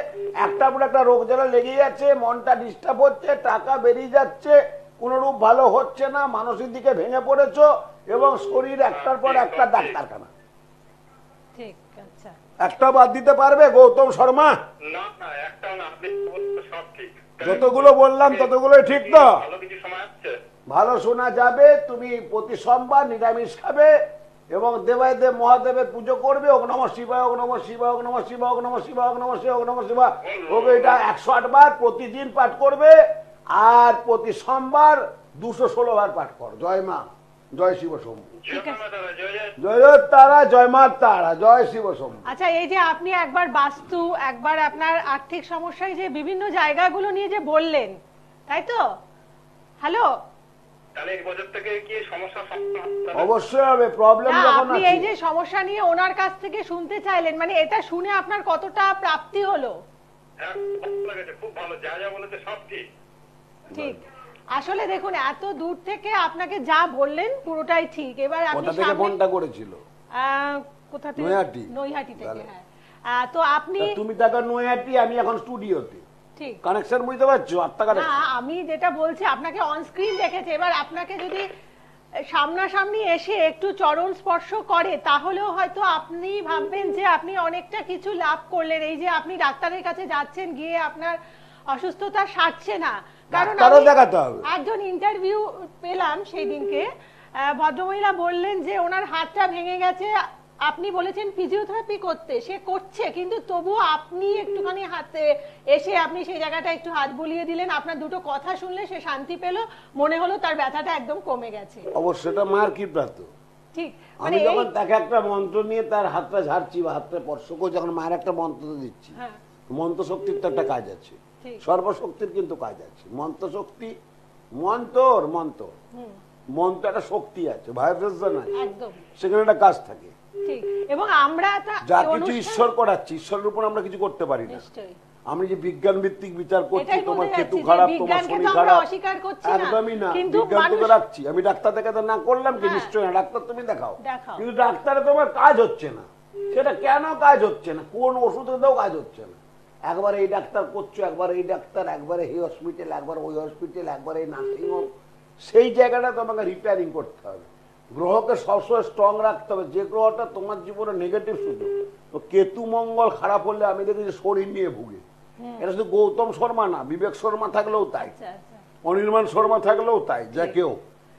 [SPEAKER 2] একটা পর একটা রোগ জ্বালা লেগে যাচ্ছে, মনটা ডিস্টার্ব হচ্ছে, টাকা বেরিয়ে যাচ্ছে, কোনরূপ ভালো হচ্ছে না, মানসিক দিকে ভেঙে পড়েছো, এবং শরীর একটার পর একটা ডাক্তারখানা।
[SPEAKER 1] ঠিক, আচ্ছা।
[SPEAKER 2] একটা বাদ দিতে পারবে গৌতম শর্মা?
[SPEAKER 4] না না, একটা না, আপনি বলতে সব ঠিক।
[SPEAKER 2] যতগুলো বললাম ততগুলোই ঠিক তো?
[SPEAKER 4] ভালো কিছু সময় আসছে?
[SPEAKER 2] ভালো শোনা যাবে। তুমি প্রতি সোমবার নিরামিষ খাবে এবং দেবায় দেব মহাদেবের পুজো করবে। ওম নমঃ শিবায়, ওম নমঃ শিবায়, ওম নমঃ শিবায়, ওম নমঃ শিবায়, ওম নমঃ শিবায়, ওম নমঃ শিবায়। ওকে, এটা 108 বার প্রতিদিন পাঠ করবে। আর প্রতি সোমবার 216 বার পাঠ কর। জয় মা, জয় শিব শম্ভু।
[SPEAKER 1] ঠিক আছে।
[SPEAKER 2] জয় জয় তারা, জয় মা তারা, জয় শিব শম্ভু।
[SPEAKER 1] আচ্ছা, এই যে আপনি একবার বাস্তু, একবার আপনার আর্থিক সমস্যায় যে বিভিন্ন জায়গাগুলো নিয়ে যে বললেন, তাই তো? হ্যালো,
[SPEAKER 4] তাহলে এই বছর থেকে কি সমস্যার সম্মুখীন হতে হবে?
[SPEAKER 2] অবশ্যই হবে, প্রবলেম
[SPEAKER 1] না,
[SPEAKER 2] যখন
[SPEAKER 1] আপনি
[SPEAKER 2] আছে।
[SPEAKER 1] এই যে সমস্যা নিয়ে ওনার কাছ থেকে শুনতে চাইলেন, মানে এটা শুনে আপনার কতটা প্রাপ্তি হলো?
[SPEAKER 4] হ্যাঁ, খুব ভালো লেগেছে, খুব ভালো, যা যা বলেছে সব ঠিক।
[SPEAKER 1] ঠিক, আসলে দেখুন এত দূর থেকে আপনাকে যা বললেন পুরোটাই ঠিক। এবার আপনি
[SPEAKER 2] কোথা থেকে ফোনটা করেছিল?
[SPEAKER 1] কোথা থেকে?
[SPEAKER 2] নৈহাটি।
[SPEAKER 1] নৈহাটি থেকে,
[SPEAKER 2] তাহলে।
[SPEAKER 1] হ্যাঁ। তো আপনি
[SPEAKER 2] তা তুমি থাকো নৈহাটি, আমি এখন স্টুডিওতে।
[SPEAKER 1] ঠিক
[SPEAKER 2] কানেকশন বুঝতে পারছো? আত্মা
[SPEAKER 1] না,
[SPEAKER 2] কানেকশন।
[SPEAKER 1] আমি যেটা বলছি আপনাকে অন স্ক্রিন দেখেছে, এবার আপনাকে যদি সামনাসামনি এসে একটু চরণ স্পর্শ করে তাহলেও হয়তো আপনি ভাববেন যে আপনি অনেকটা কিছু লাভ করলেন। এই যে আপনি ডাক্তারের কাছে যাচ্ছেন, গিয়ে আপনার অসুস্থতা সারছে না, কারণ
[SPEAKER 2] ডাক্তারও
[SPEAKER 1] আমি
[SPEAKER 2] দেখাতে হবে।
[SPEAKER 1] একজন ইন্টারভিউ পেলাম সেই দিনকে, ভদ্রমহিলা বললেন যে ওনার হাতটা ভেঙে গেছে, আপনি বলেছেন ফিজিওথেরাপি করতে, সে করছে, কিন্তু তবুও আপনি একটুখানি হাতে এসে আপনি সেই জায়গাটা একটু হাত বুলিয়ে দিলেন, আপনার দুটো কথা শুনলে সে শান্তি পেল, মনে হলো তার ব্যথাটা একদম কমে গেছে।
[SPEAKER 2] অবশ্যই এটা মার কৃপা তো।
[SPEAKER 1] ঠিক,
[SPEAKER 2] আমি
[SPEAKER 1] মানে
[SPEAKER 2] যখন তাকে একটা মন্ত্র নিয়ে তার হাতটা ঝাড়ছি বা হাতটা স্পর্শ করে যখন মায়ের একটা মন্ত্র দিচ্ছি,
[SPEAKER 1] হ্যাঁ,
[SPEAKER 2] মন্ত্র শক্তির তো একটা কাজ আছে,
[SPEAKER 1] ঠিক।
[SPEAKER 2] সর্বশক্তির কিন্তু কাজ আছে। মন্ত্র শক্তি, মন্ত্র মন্ত্র একটা শক্তি আছে, ভাইব্রেশন আছে,
[SPEAKER 1] একদম
[SPEAKER 2] সেখানে একটা কাজ থাকে।
[SPEAKER 1] ঠিক। এবং আমরা
[SPEAKER 2] যা কিছু ঈশ্বর করাচ্ছি, ঈশ্বরের উপর আমরা কিছু করতে পারি না।
[SPEAKER 1] নিশ্চয়ই
[SPEAKER 2] আমি যে বিজ্ঞান ভিত্তিক বিচার করছি,
[SPEAKER 1] এটাই
[SPEAKER 2] তোমার
[SPEAKER 1] বলতে
[SPEAKER 2] কেতু
[SPEAKER 1] যাচ্ছি যে
[SPEAKER 2] খারাপ, তোমার
[SPEAKER 1] বিজ্ঞানকে
[SPEAKER 2] শনি
[SPEAKER 1] তো আমরা
[SPEAKER 2] খারাপ,
[SPEAKER 1] অস্বীকার করছি না,
[SPEAKER 2] একদমই না।
[SPEAKER 1] কিন্তু
[SPEAKER 2] বিজ্ঞান তোকে
[SPEAKER 1] মানুষ
[SPEAKER 2] রাখছি, আমি ডাক্তার দেখাতে না করলাম কি?
[SPEAKER 1] হ্যাঁ।
[SPEAKER 2] নিশ্চয়ই না, ডাক্তার তুমি দেখাও,
[SPEAKER 1] দেখাও।
[SPEAKER 2] কিন্তু ডাক্তারে তোমার কাজ হচ্ছে না। সেটা কেন কাজ হচ্ছে না? কোন ওষুধেও কাজ হচ্ছে না। একবার এই ডাক্তার করছো, একবার এই ডাক্তার, একবার এই হসপিটাল, একবার ওই হসপিটাল, একবার এই নার্সিং হোম। সেই জায়গাটা তোমাকে রিপেয়ারিং করতে হবে। গ্রহকে সবসময় স্ট্রং রাখতে হবে। যে গ্রহটা তোমার জীবনে নেগেটিভ, শুধু তো কেতু মঙ্গল খারাপ হলে আমি দেখেছি শরীর নিয়ে ভুগে। এটা শুধু গৌতম শর্মা না, বিবেক শর্মা থাকলেও তাই,
[SPEAKER 1] আচ্ছা আচ্ছা
[SPEAKER 2] অনির্বাণ শর্মা থাকলেও তাই, যা কেউ,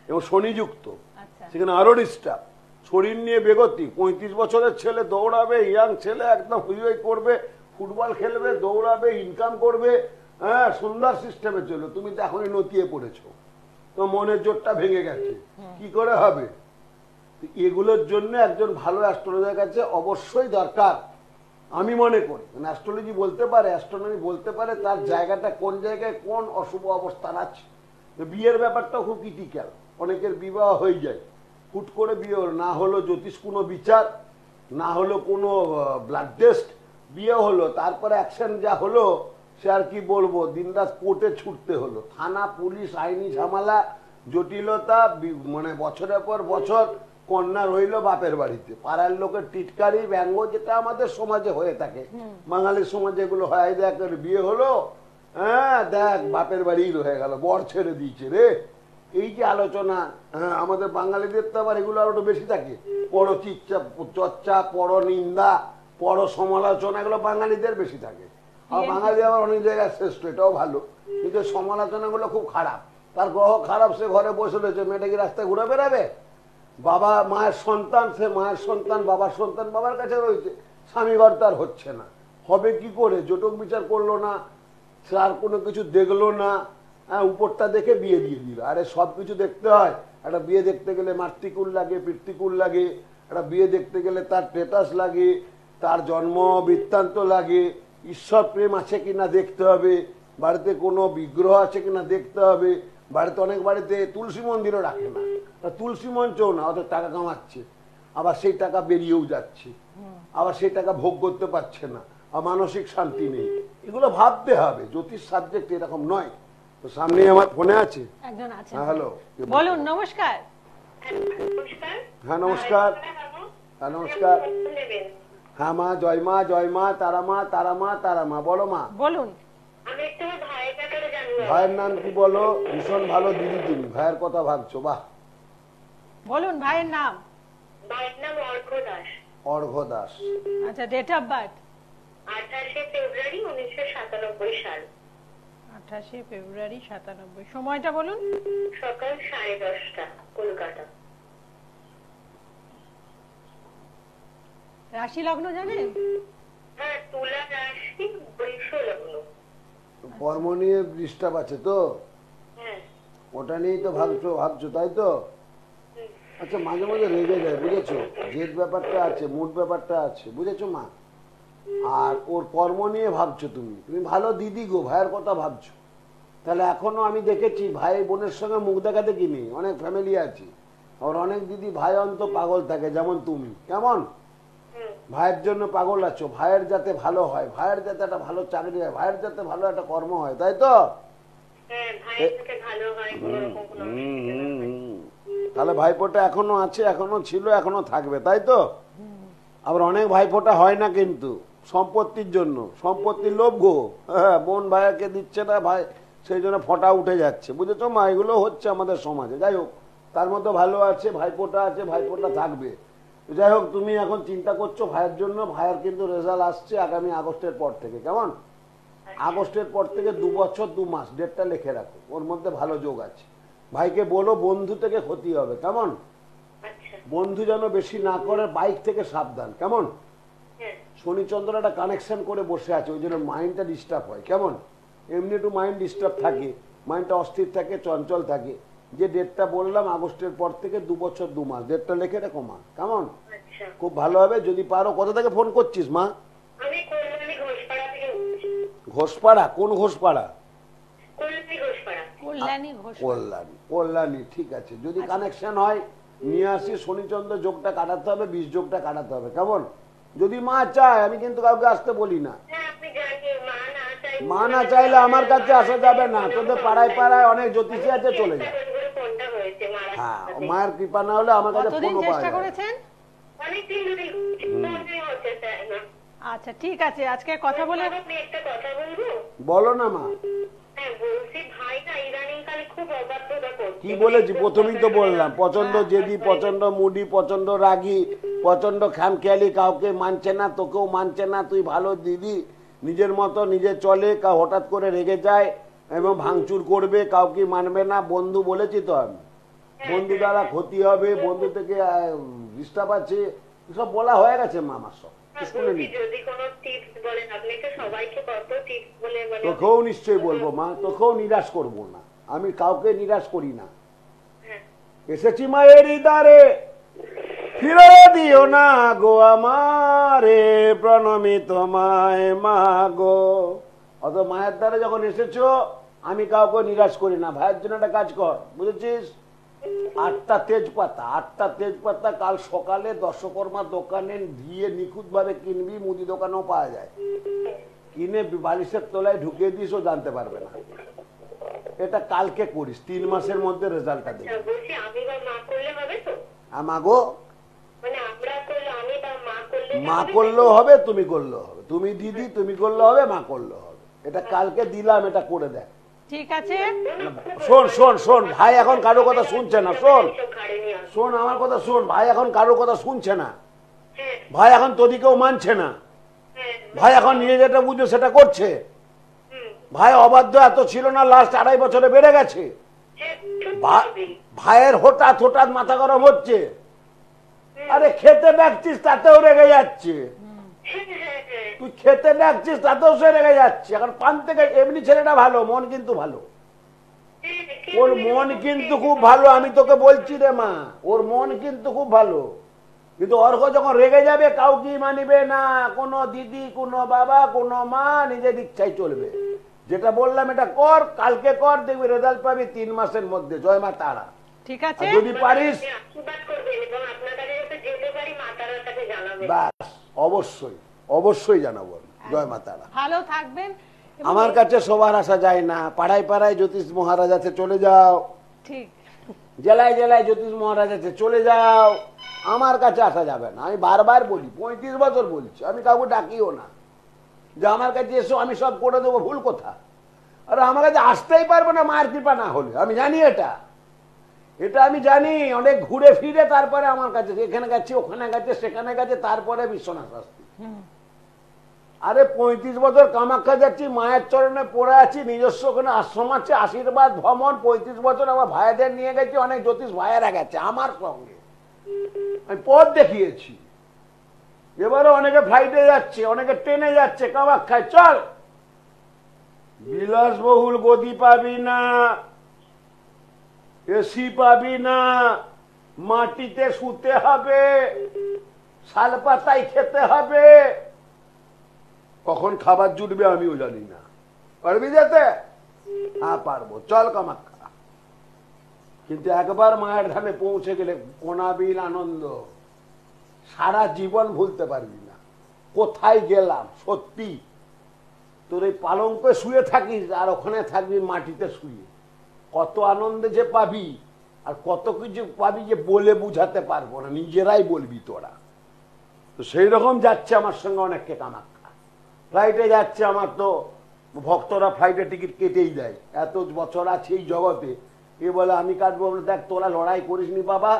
[SPEAKER 2] এবং শনিযুক্ত,
[SPEAKER 1] আচ্ছা
[SPEAKER 2] সেখানে আরো ডিস্টার্ব। শরীর নিয়ে বেগতি, 35 বছরের ছেলে দৌড়াবে, ইয়াং ছেলে একদম হুই করবে, ফুটবল খেলবে, দৌড়াবে, ইনকাম করবে, হ্যাঁ, সুন্দর সিস্টেমে চলো। তুমি তো এখনই নতিয়ে পড়েছো, তো মনের জোরটা ভেঙে গেছে, কি করে হবে? এগুলোর জন্য একজন ভালো অ্যাস্ট্রোলজার কাছে অবশ্যই দরকার। আমি মনে করি অ্যাস্ট্রোলজি বলতে পারে, অ্যাস্ট্রোনমি বলতে পারে তার জায়গাটা কোন জায়গায় কোন অশুভ অবস্থান আছে। বিয়ের ব্যাপারটাও খুব ক্রিটিক্যাল। অনেকের বিবাহ হয়ে যায়, হুট করে বিয়ে হলো, না হলো জ্যোতিষ কোনো বিচার, না হলো কোনো ব্লাড টেস্ট, বিয়ে হলো, তারপরে অ্যাকশন যা হলো সে আর কি বলবো, দিনরাত কোর্টে ছুটতে হলো, থানা পুলিশ, আইনি ঝামেলা, জটিলতা, মানে বছরের পর বছর কন্যা রইল বাপের বাড়িতে, পাড়ার লোকের টিটকারি, ব্যঙ্গ, যেটা আমাদের সমাজে হয়ে থাকে, বাঙালির সমাজে এগুলো হয়। দেখ বিয়ে হলো, হ্যাঁ দেখ বাপের বাড়ি রয়ে গেল, বর ছেড়ে দিয়েছে রে, এই যে আলোচনা। হ্যাঁ, আমাদের বাঙালিদের তো আবার এগুলো আরো একটু বেশি থাকে, পর চর্চা, পর নিন্দা, পর সমালোচনা, এগুলো বাঙালিদের বেশি থাকে। আর বাঙালি আবার অনেক জায়গায় শ্রেষ্ঠ, এটাও ভালো, কিন্তু সমালোচনা গুলো খুব খারাপ। তার গ্রহ খারাপ, সে ঘরে বসে রয়েছে, মেয়েটা কি রাস্তায় ঘুরে বেড়াবে? বাবা মায়ের সন্তান, সে মায়ের সন্তান, বাবার সন্তান বাবার কাছে রয়েছে, স্বামী ঘর তার হচ্ছে না, হবে কি করে? জটক বিচার করলো না, সে আর কোনো কিছু দেখলো না, হ্যাঁ, উপরটা দেখে বিয়ে দিয়ে দিল। আরে সব কিছু দেখতে হয়। একটা বিয়ে দেখতে গেলে মাতৃকুল লাগে, পিতৃকুল লাগে, একটা বিয়ে দেখতে গেলে তার স্ট্যাটাস লাগে, তার জন্ম বৃত্তান্ত লাগে, ঈশ্বর প্রেম আছে কিনা দেখতে হবে, বাড়িতে কোনো বিগ্রহ আছে কিনা দেখতে হবে। বাড়িতে অনেক বাড়িতে তুলসী মন্দিরও রাখে না, তুলসী মঞ্চও না, অত টাকা কামাচ্ছে, আবার সেই টাকা বেরিয়েও যাচ্ছে, আবার সেই টাকা ভোগ করতে পারছে না, আর মানসিক শান্তি নেই। এগুলো ভাবতে হবে, জ্যোতিষ সাবজেক্ট এরকম নয়। তো সামনে আমার ফোনে আছে
[SPEAKER 1] একজন আছেন,
[SPEAKER 2] হ্যাঁ, হ্যালো,
[SPEAKER 1] বলুন। নমস্কার।
[SPEAKER 3] নমস্কার।
[SPEAKER 2] হ্যাঁ নমস্কার, হ্যাঁ নমস্কার,
[SPEAKER 3] নেবেন?
[SPEAKER 2] হ্যাঁ মা, জয় মা, জয় মা, তারা মা, তারা মা, তারা মা, বলো মা।
[SPEAKER 1] বলুন।
[SPEAKER 3] আমি একটু আমার ভাইয়ের ব্যাপারে জানবো।
[SPEAKER 2] ভাইয়ের নাম কি বলো? ভীষণ ভালো দিদি, তুমি ভাইয়ের কথা ভাবছো, বাহ।
[SPEAKER 1] বলুন ভাইয়ের নাম।
[SPEAKER 3] ভাইয়ের নাম অর্ঘ দাস।
[SPEAKER 2] অর্ঘ্য দাস।
[SPEAKER 1] আচ্ছা, ডেট অফ বার্থ?
[SPEAKER 3] 28শে ফেব্রুয়ারি 1997 সাল।
[SPEAKER 1] 28শে ফেব্রুয়ারি 97। সময়টা বলুন।
[SPEAKER 3] সকাল 10:30 কলকাতা।
[SPEAKER 1] রাশি লগ্ন জানেন?
[SPEAKER 3] হ্যাঁ, তুলা রাশি, বৃষ লগ্ন।
[SPEAKER 2] কর্ম নিয়ে ডিস্টার্ব আছে তো,
[SPEAKER 3] হ্যাঁ।
[SPEAKER 2] ওটা নিয়েই তো ভাবছো তাই তো? আচ্ছা, মাঝে মাঝে রেগে যায়, বুঝেছো? জেদ ব্যাপারটা আছে, মুড ব্যাপারটা আছে, বুঝেছো মা? আর ওর কর্ম নিয়ে ভাবছো তুমি। তুমি ভালো দিদি গো, ভাইয়ের কথা ভাবছো। তাহলে এখনো আমি দেখেছি ভাই বোনের সঙ্গে মুখ দেখা দেখিনি, অনেক ফ্যামিলি আছে, আর অনেক দিদি ভাই অন্ত পাগল থাকে, যেমন তুমি কেমন ভাইয়ের জন্য পাগল আছো, ভাইয়ের যাতে ভালো হয়, ভাইয়ের যাতে একটা ভালো চাকরি হয়, ভাইয়ের যাতে ভালো একটা কর্ম হয়, তাই তো?
[SPEAKER 3] হ্যাঁ, ভাইয়ের সাথে ভালো হয়, কোনোরকম কোনো অসুবিধা না হয়।
[SPEAKER 2] তাহলে ভাইফোঁটা এখনো আছে, এখনো ছিল, এখনো থাকবে, তাই তো? আবার অনেক ভাইফোঁটা হয় না কিন্তু সম্পত্তির জন্য, সম্পত্তির লোভ গো, হ্যাঁ, বোন ভাইয়াকে দিচ্ছে না ভাই, সেই জন্য ফোঁটা উঠে যাচ্ছে, বুঝেছো মা? এগুলো হচ্ছে আমাদের সমাজে। যাই হোক, তার মধ্যে ভালো আছে, ভাইফোঁটা আছে, ভাইফোঁটা থাকবে। যাই হোক, তুমি এখন চিন্তা করছো ভাইয়ের জন্য, ভাইয়ের কিন্তু রেজাল্ট আসছে আগামী আগস্টের পর থেকে, কেমন? আগস্টের পর থেকে 2 বছর 2 মাস, ডেটটা লিখে রাখো, ওর মধ্যে ভালো যোগ আছে। ভাইকে বলো বন্ধু থেকে ক্ষতি হবে, কেমন?
[SPEAKER 3] আচ্ছা,
[SPEAKER 2] বন্ধু যেন বেশি না করে, বাইক থেকে সাবধান, কেমন?
[SPEAKER 3] হ্যাঁ,
[SPEAKER 2] শনিচন্দ্র একটা কানেকশন করে বসে আছে, ওই জন্য মাইন্ডটা ডিস্টার্ব হয়, কেমন? এমনি একটু মাইন্ড ডিস্টার্ব থাকে, মাইন্ডটা অস্থির থাকে, চঞ্চল থাকে। যে ডেটটা বললাম আগস্টের পর থেকে 2 বছর 2 মাস, ডেটটা লিখে রাখো মা, কেমন?
[SPEAKER 3] আচ্ছা।
[SPEAKER 2] খুব ভালো হবে যদি পারো। কোথা থেকে ফোন করছিস মা?
[SPEAKER 3] আমি কল্যাণী ঘোষপাড়া থেকে বলছি।
[SPEAKER 2] ঘোষপাড়া? কোন ঘোষপাড়া?
[SPEAKER 3] কল্যাণী ঘোষপাড়া।
[SPEAKER 1] কল্যাণী ঘোষ।
[SPEAKER 2] কল্যাণী, কল্যাণী, ঠিক আছে। যদি কানেকশন হয় নিয়ে আসি, শনিচন্দ্র যোগটা কাটাতে হবে, 20 যোগটা কাটাতে হবে, কেমন? যদি মা চায়, আমি কিন্তু কাউকে আসতে বলি না।
[SPEAKER 3] হ্যাঁ, আপনি জানেন,
[SPEAKER 2] মা না চাইলে আমার কাছে আসা যাবে না। তোদের পাড়ায় পাড়ায় অনেক জ্যোতিষী আছে, চলে যায়।
[SPEAKER 3] ফোনটা হয়েছে
[SPEAKER 2] হ্যাঁ, মায়ের কৃপা না হলে আমার কাছে
[SPEAKER 1] কতদিন
[SPEAKER 2] ফোনও পাওয়া
[SPEAKER 1] চেষ্টা
[SPEAKER 2] যায় না।
[SPEAKER 1] করেছেন?
[SPEAKER 3] অনেকদিন ধরে ফোনই হচ্ছে না।
[SPEAKER 1] আচ্ছা, ঠিক আছে, আজকে কথা বলে।
[SPEAKER 3] আপনি একটা কথা বলবো?
[SPEAKER 2] বলো না মা।
[SPEAKER 3] হ্যাঁ, বলছি ভাই না ইদানিং কালে খুব অবাধ্যতা করছে।
[SPEAKER 2] কি বলেছি? প্রথমেই তো বললাম, প্রচন্ড জেদি, প্রচন্ড মুডি, প্রচন্ড রাগী, প্রচন্ড খামখেয়ালি, কাউকে মানছে না, তোকেও মানছে না, তুই ভালো দিদি, নিজের মতো নিজে চলে, হঠাৎ করে রেগে যায় এবং ভাঙচুর করবে, কাউকে মানবে না। বন্ধু বলেছি তো আমি, বন্ধু দ্বারা ক্ষতি হবে, বন্ধু থেকে ডিস্টার্ব আছে, সব বলা হয়ে গেছে মা আমার, সব শুনে নি।
[SPEAKER 3] যদি কোনো টিপস বলেন, আপনি তো সবাইকে কত টিপস বলে মানে।
[SPEAKER 2] তোকেও নিশ্চয়ই বলবো মা, তোকেও নিরাশ করবো না, আমি কাউকে নিরাশ করি না।
[SPEAKER 3] হ্যাঁ,
[SPEAKER 2] এসেছি মায়ের দ্বারে, ফিরে দিও না গো আমারে, প্রণমি তোমায় মা গো। অত মায়ের দ্বারে যখন এসেছো, আমি কাউকে নিরাশ করি না। ভাইয়ের জন্য একটা কাজ কর, বুঝেছিস? 8টা তেজপাতা কাল সকালে দশকর্মা দোকানে দিয়ে নিখুঁত ভাবে কিনবি, মুদি দোকানেও পাওয়া যায়, কিনে বালিশের তলায় ঢুকিয়ে দিস, ও জানতে পারবে না। এটা কালকে করিস, 3 মাসের মধ্যে রেজাল্টটা দেবে।
[SPEAKER 3] বলছি আমি বা মা করলে হবে তো?
[SPEAKER 2] আমাগো
[SPEAKER 3] মানে আমরা করলে, আমি বা মা করলে
[SPEAKER 2] মা করলেও হবে, তুমি করলেও হবে, তুমি দিদি তুমি করলে হবে, মা করলেও হবে। এটা কালকে দিলাম, এটা করে দেখ।
[SPEAKER 1] ঠিক আছে,
[SPEAKER 2] শোন শোন শোন, ভাই এখন কারো কথা শুনছে না, শোন শোন আমার কথা শোন, ভাই এখন কারো কথা শুনছে না, ভাই এখন তোদিকেও মানছে না, ভাই এখন নিয়ে যেটা বুঝবে সেটা করছে। ভাই অবাধ্য এত ছিল না, লাস্ট 2.5 বছরে বেড়ে গেছে। ভাইয়ের হঠাৎ হঠাৎ মাথা গরম হচ্ছে, আরে খেতে ডাকছিস তাতেও রেগে যাচ্ছে, তুই খেতে ডাকছিস তাতেও সে রেগে যাচ্ছে। এখন পান থেকে, এমনি ছেলেটা ভালো, মন কিন্তু ভালো, ওর মন কিন্তু খুব ভালো, আমি তোকে বলছি রে মা, ওর মন কিন্তু খুব ভালো। কিন্তু অর্ঘ যখন রেগে যাবে, কাউকে মানিবে না, কোনো দিদি, কোনো বাবা, কোনো মা, নিজের ইচ্ছাই চলবে। যেটা বললাম এটা কর, কালকে কর, দেখবি রেজাল্ট পাবি 3 মাসের মধ্যে। জয় মা তারা।
[SPEAKER 1] ঠিক আছে,
[SPEAKER 2] যদি পারিস বাস, অবশ্যই অবশ্যই জানাবো। জয় মা তারা।
[SPEAKER 1] ভালো থাকবেন। এবং
[SPEAKER 2] আমার কাছে সবার আসা যায় না, পাড়ায় পাড়ায় জ্যোতিষ মহারাজ আছে, চলে যাও।
[SPEAKER 1] ঠিক,
[SPEAKER 2] জেলায় জেলায় জ্যোতিষ মহারাজ আছে, চলে যাও। আমার কাছে আসা যাবে না, আমি বারবার বলি, 35 বছর বলছি, আমি কাউকে ডাকিও না যে আমার কাছে এসো আমি সব করে দেবো, ভুল কথা। আর আমার কাছে আসতেই পারবো না মায়ের কৃপা না হলে, আমি জানি এটা, এটা আমি জানি। অনেক ঘুরে ফিরে তারপরে আমার কাছে, এখানে গেছে, ওখানে গেছে, সেখানে গেছে, তারপরে বিশ্বনাথ শাস্ত্রী। আরে 35 বছর কামাখ্যা যাচ্ছি, মায়ের চরণে পড়ে আছি, নিজস্ব ওখানে আশ্রম আছে, আশীর্বাদ ভ্রমণ। 35 বছর আমার ভাইদের নিয়ে গেছি, অনেক জ্যোতিষ ভাইয়েরা গেছে আমার সঙ্গে, আমি পথ দেখিয়েছি। এবারে অনেকে ফ্লাইটে যাচ্ছে, অনেকে ট্রেনে যাচ্ছে কামাখ্যায়, চল। বিলাসবহুল গদি পাবি না, এসি পাবি না, মাটিতে শুতে হবে, শালপাতায় খেতে হবে। কখন খাবার জুটবে আমিও জানি না, পারবি যেতে? হ্যাঁ পারবো, চল কামাখ্যা। কিন্তু একবার মায়ের ধামে পৌঁছে গেলে কোনাবিল আনন্দ, সারা জীবন ভুলতে পারবি না। কোথায় গেলাম সত্যি, তোর এই পালঙ্কে শুয়ে থাকিস আর ওখানে থাকবি মাটিতে শুয়ে, কত আনন্দে যে পাবি আর কত কিছু পাবি যে বলে বুঝাতে পারবো না, নিজেরাই বলবি তোরা। তো সেই রকম যাচ্ছে আমার সঙ্গে অনেককে কামাখ্যা, ফ্লাইটে যাচ্ছে। আমার তো ভক্তরা ফ্লাইটে টিকিট কেটেই দেয়, এত বছর আছে এই জগতে। এ বলে আমি কাটবো, বলে দেখ তোরা লড়াই করিস নি বাবা,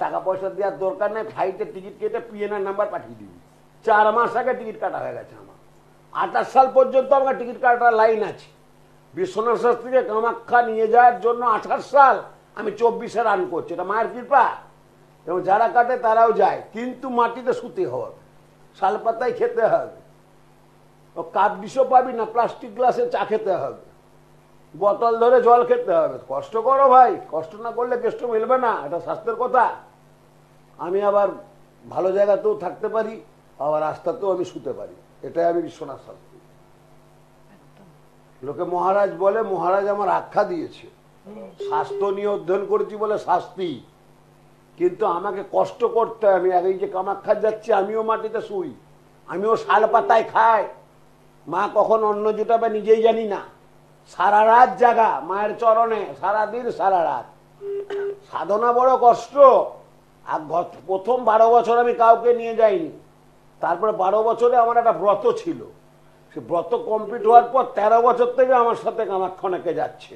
[SPEAKER 2] টাকা পয়সা দেওয়ার দরকার নেই, ফ্লাইটের টিকিট কেটে পিএনআর নাম্বার পাঠিয়ে দিবি। 4 মাস আগে টিকিট কাটা হয়ে গেছে আমার, 28 সাল পর্যন্ত আমার টিকিট কাটার লাইন আছে। বিশ্বনাথ শাস্ত্রীকে কামাখ্যা নিয়ে যাওয়ার জন্য 28 সাল, আমি 24-এ রান করছি, এটা মায়ের কৃপা। এবং যারা কাটে তারাও যায়, কিন্তু মাটিতে শুতে হবে, শালপাতায় খেতে হবে, ও কাপ ডিশও পাবি না, প্লাস্টিক গ্লাসে চা খেতে হবে, বোতল ধরে জল খেতে হবে। কষ্ট করো ভাই, কষ্ট না করলে কেষ্ট মিলবে না, এটা স্বাস্থ্যের কথা। আমি আবার ভালো জায়গাতেও থাকতে পারি, আবার রাস্তাতেও আমি শুতে পারি, এটাই আমি বিশ্বনাথ শাস্ত্রী। লোকে মহারাজ বলে, মহারাজ আমার আখ্যা দিয়েছে, স্বাস্থ্য নিয়ে অধ্যয়ন করেছি বলে শাস্তি, কিন্তু আমাকে কষ্ট করতে হয়। আমি আগেই যে কামাখ্যা যাচ্ছি, আমিও মাটিতে শুই, আমিও শাল পাতায় খাই, মা কখন অন্ন জুটাবে নিজেই জানি না, সারা রাত জাগা মায়ের চরণে, সারাদিন সারা রাত সাধনা, বড় কষ্ট। আর প্রথম 12 বছর আমি কাউকে নিয়ে যাইনি, তারপরে 12 বছরে আমার একটা ব্রত ছিল, সে ব্রত কমপ্লিট হওয়ার পর 13 বছর থেকে আমার সাথে কামাখ্যা অনেকে যাচ্ছে।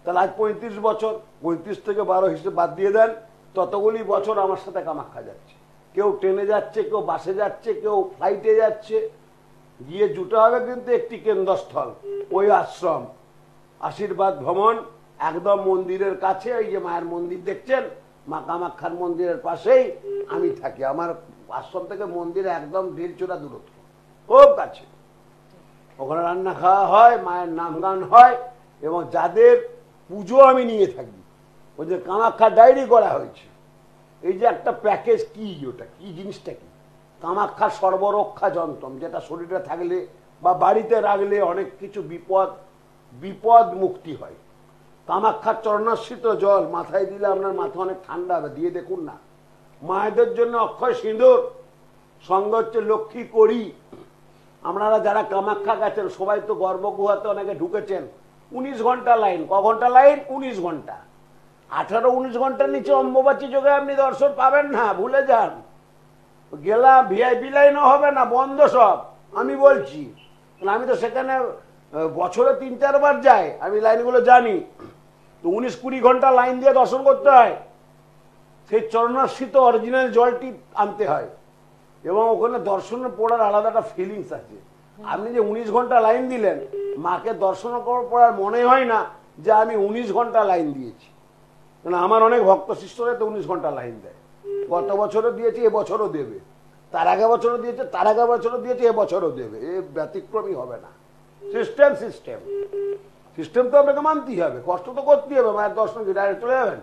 [SPEAKER 2] তাহলে আজ 35 বছর, 35 থেকে 12 হিসেবে বাদ দিয়ে দেন, ততগুলি বছর আমার সাথে কামাখ্যা যাচ্ছে। কেউ ট্রেনে যাচ্ছে, কেউ বাসে যাচ্ছে, কেউ ফ্লাইটে যাচ্ছে। গিয়ে জুটা হবে কিন্তু একটি কেন্দ্রস্থল, ওই আশ্রম আশীর্বাদ ভ্রমণ, একদম মন্দিরের কাছে। এই যে মায়ের মন্দির দেখছেন, মা কামাখ্যার মন্দিরের পাশেই আমি থাকি। আমার আশ্রম থেকে মন্দিরে একদম 1.5 চোরা দূরত্ব, খুব কাছে। ওখানে রান্না খাওয়া হয়, মায়ের নাম গান হয়, এবং যাদের পুজো আমি নিয়ে থাকি, ওই যে কামাখ্যা ডায়েরি করা হয়েছে। এই যে একটা প্যাকেজ, কি ওটা, কি জিনিসটা কি? কামাখ্যা সর্বরক্ষা যন্ত্রম, যেটা শরীরে থাকলে বা বাড়িতে রাখলে অনেক কিছু বিপদ মুক্তি হয়। কামাখ্যার চরণাশ্রিত জল মাথায় দিলে আপনার মাথা অনেক ঠান্ডা হবে, দিয়ে দেখুন না। মায়েদের জন্য অক্ষয় সিঁদুর, সঙ্গে হচ্ছে লক্ষ্মী করি। আপনারা যারা কামাখ্যা গেছেন সবাই তো গর্ভগুহাতে অনেকে ঢুকেছেন, 19 ঘন্টা লাইন। ক ঘন্টা লাইন? 19 ঘন্টা। 18-19 ঘন্টার নিচে অম্বুবাচী যোগে আপনি দর্শন পাবেন না, ভুলে যান। গেলা ভিআইপি লাইনও হবে না, বন্ধ সব। আমি বলছি, আমি তো সেখানে বছরে 3-4 বার যাই, আমি লাইনগুলো জানি। তো 19-20 ঘন্টা লাইন দিয়ে দর্শন করতে হয়, সেই চরণাশ্রিত অরিজিনাল জলটি আনতে হয়, এবং ওখানে দর্শনে পড়ার আলাদা একটা ফিলিংস আছে। আপনি যে 19 ঘন্টা লাইন দিলেন, মাকে দর্শন করার পর আর মনে হয় না যে আমি 19 ঘন্টা লাইন দিয়েছি। মানে আমার অনেক ভক্ত শিষ্যরা তো 19 ঘন্টা লাইন দেয়, গত বছরও দিয়েছে, এবছরও দেবে, তার আগে বছরও দিয়েছে, তার আগে বছরও দিয়েছে, এবছরও দেবে। এ ব্যতিক্রমী হবে না। সিস্টেম তো আপনাকে মানতেই হবে, কষ্ট তো করতেই হবে, মায়ের দর্শন কি ডাইরেক্ট চলে যাবেন?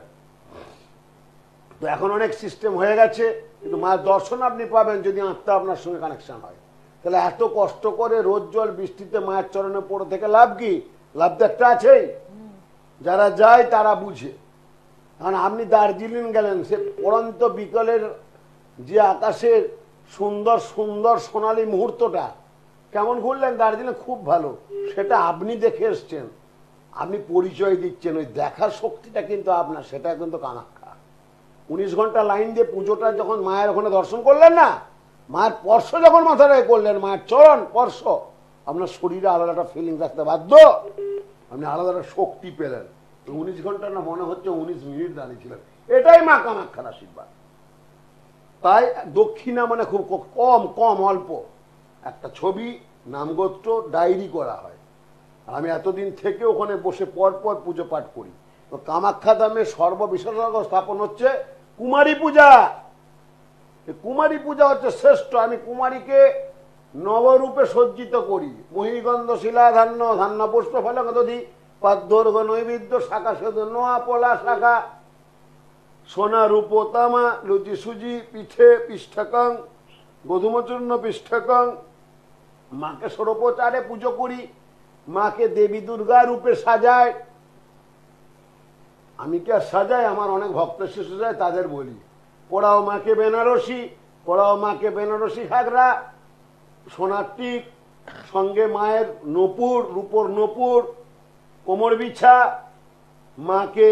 [SPEAKER 2] তো এখন অনেক সিস্টেম হয়ে গেছে, কিন্তু মায়ের দর্শন আপনি পাবেন যদি আত্মা আপনার সঙ্গে কানেকশন হয়। তাহলে এত কষ্ট করে রোজ জল বৃষ্টিতে মায়ের চরণে পড়ে থেকে লাভ কি? লাভ তো একটা আছেই, যারা যায় তারা বুঝে। কারণ আপনি দার্জিলিং গেলেন, সে পড়ন্ত বিকেলের যে আকাশের সুন্দর সুন্দর সোনালী মুহূর্তটা কেমন ঘুরলেন দার্জিলিং, খুব ভালো, সেটা আপনি দেখে এসছেন, আপনি পরিচয় দিচ্ছেন। ওই দেখার শক্তিটা কিন্তু আপনার, সেটা কিন্তু কামাখ্যা। 19 ঘন্টা লাইন দিয়ে পুজোটা যখন মায়ের ওখানে দর্শন করলেন না, মায়ের স্পর্শ যখন মাথায় করলেন, মায়ের চরণ স্পর্শ, আপনার শরীরে আলাদা একটা ফিলিংস আসতে বাধ্য, আপনি আলাদা একটা শক্তি পেলেন। 19 ঘন্টা না, মনে হচ্ছে 19 মিনিট দাঁড়িয়েছিলেন। এটাই মা কামাখ্যার আশীর্বাদ। তাই দক্ষিণা মানে খুব কম অল্প, একটা ছবি, নামগোত্র, ডায়েরি করা হয়। আমি এতদিন থেকে ওখানে বসে পর পুজো পাঠ করি। তো কামাখ্যা ধামে সর্ববিশেষজ্ঞ স্থাপন হচ্ছে কুমারী পূজা। কুমারী পূজা হচ্ছে শ্রেষ্ঠ। আমি কুমারীকে নবরূপে সজ্জিত করি। মহিগন্ধ শিলা ধান্য, ধান্য পুষ্প ফলক দধি, পাদ্যর্ঘ নৈবেদ্য, শাখা সেতু নোয়া পোলা শাখা, সোনা রূপ তামা, লুচি সুজি, পিঠে পৃষ্ঠকং, গোধূমচূর্ণ পৃষ্ঠকং। মাকে সর্বোপচারে পুজো করি। মাকে দেবী দুর্গা রূপে সাজায়। আমি কি আর সাজাই? আমার অনেক ভক্ত শিশু যায়, তাদের বলি পড়াও মাকে বেনারসি, পড়াও মাকে বেনারসি ঘাগরা, সোনার টিক, সঙ্গে মায়ের নূপুর, রূপোর নূপুর, কোমর বিছা, মাকে